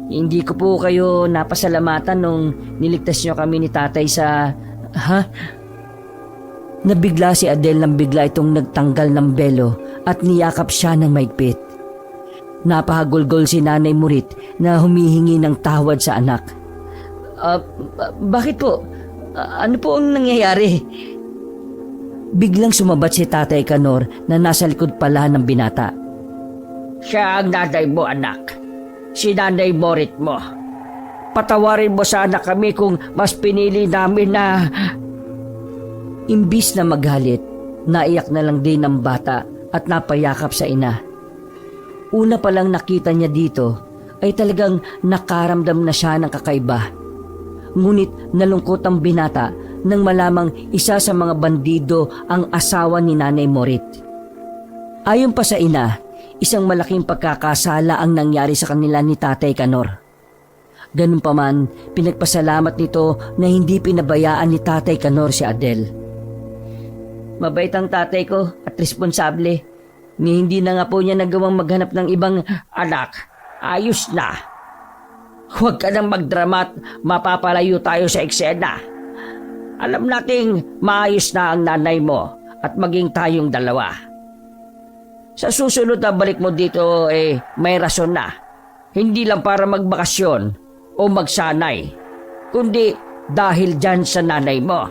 Hindi ko po kayo napasalamatan nung niligtas niyo kami ni tatay sa... Ha? Nabigla si Adel nang bigla itong nagtanggal ng belo at niyakap siya ng maigpit. Napahagulgol si Nanay Murit na humihingi ng tawad sa anak. Bakit po? Ano po ang nangyayari? Biglang sumabat si Tatay Kanor na nasa likod pala ng binata. Siya ang nanay mo, anak. Si Nanay Morit mo. Patawarin mo sana kami kung mas pinili namin na... Imbis na maghalit, naiyak na lang din ng bata at napayakap sa ina. Una pa lang nakita niya dito ay talagang nakaramdam na siya ng kakaiba. Ngunit nalungkot ang binata nang malamang isa sa mga bandido ang asawa ni Nanay Morit. Ayon pa sa ina, isang malaking pagkakasala ang nangyari sa kanila ni Tatay Kanor. Ganun pa man, pinagpasalamat nito na hindi pinabayaan ni Tatay Kanor si Adel. Mabait ang tatay ko at responsable. Ni hindi na nga po niya nagawang maghanap ng ibang Anak, ayos na. Huwag ka nang magdramat, mapapalayo tayo sa eksena. Alam nating maayos na ang nanay mo at maging tayong dalawa. Sa susunod na balik mo dito may rason na. Hindi lang para magbakasyon o magsanay, kundi dahil dyan sa nanay mo.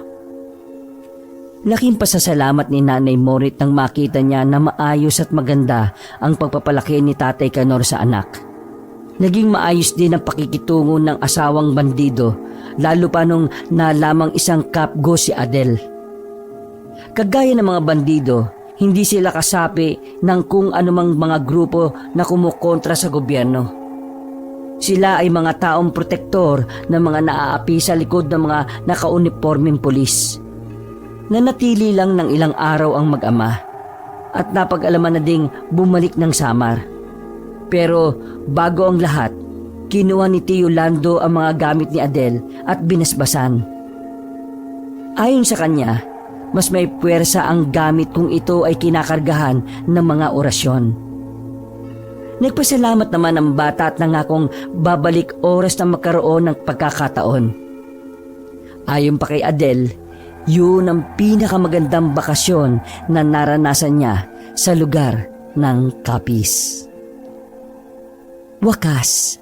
Laking pasasalamat ni Nanay Morit nang makita niya na maayos at maganda ang pagpapalaki ni Tatay Kanor sa anak. Naging maayos din ang pakikitungo ng asawang bandido, lalo pa nung nalamang isang kapgo si Adel. Kagaya ng mga bandido, hindi sila kasapi ng kung anumang mga grupo na kumukontra sa gobyerno. Sila ay mga taong protektor ng mga naaapi sa likod ng mga nakaunipormeng pulis. Nanatili lang ng ilang araw ang mag-ama at napag-alaman na ding bumalik ng Samar. Pero bago ang lahat, kinuha ni Tio Lando ang mga gamit ni Adel at binasbasan. Ayon sa kanya, mas may puwersa ang gamit kung ito ay kinakargahan ng mga orasyon. Nagpasalamat naman ang bata at nangakong babalik oras na magkaroon ng pagkakataon. Ayon pa kay Adel, yun ang pinakamagandang bakasyon na naranasan niya sa lugar ng Capiz. Wakas,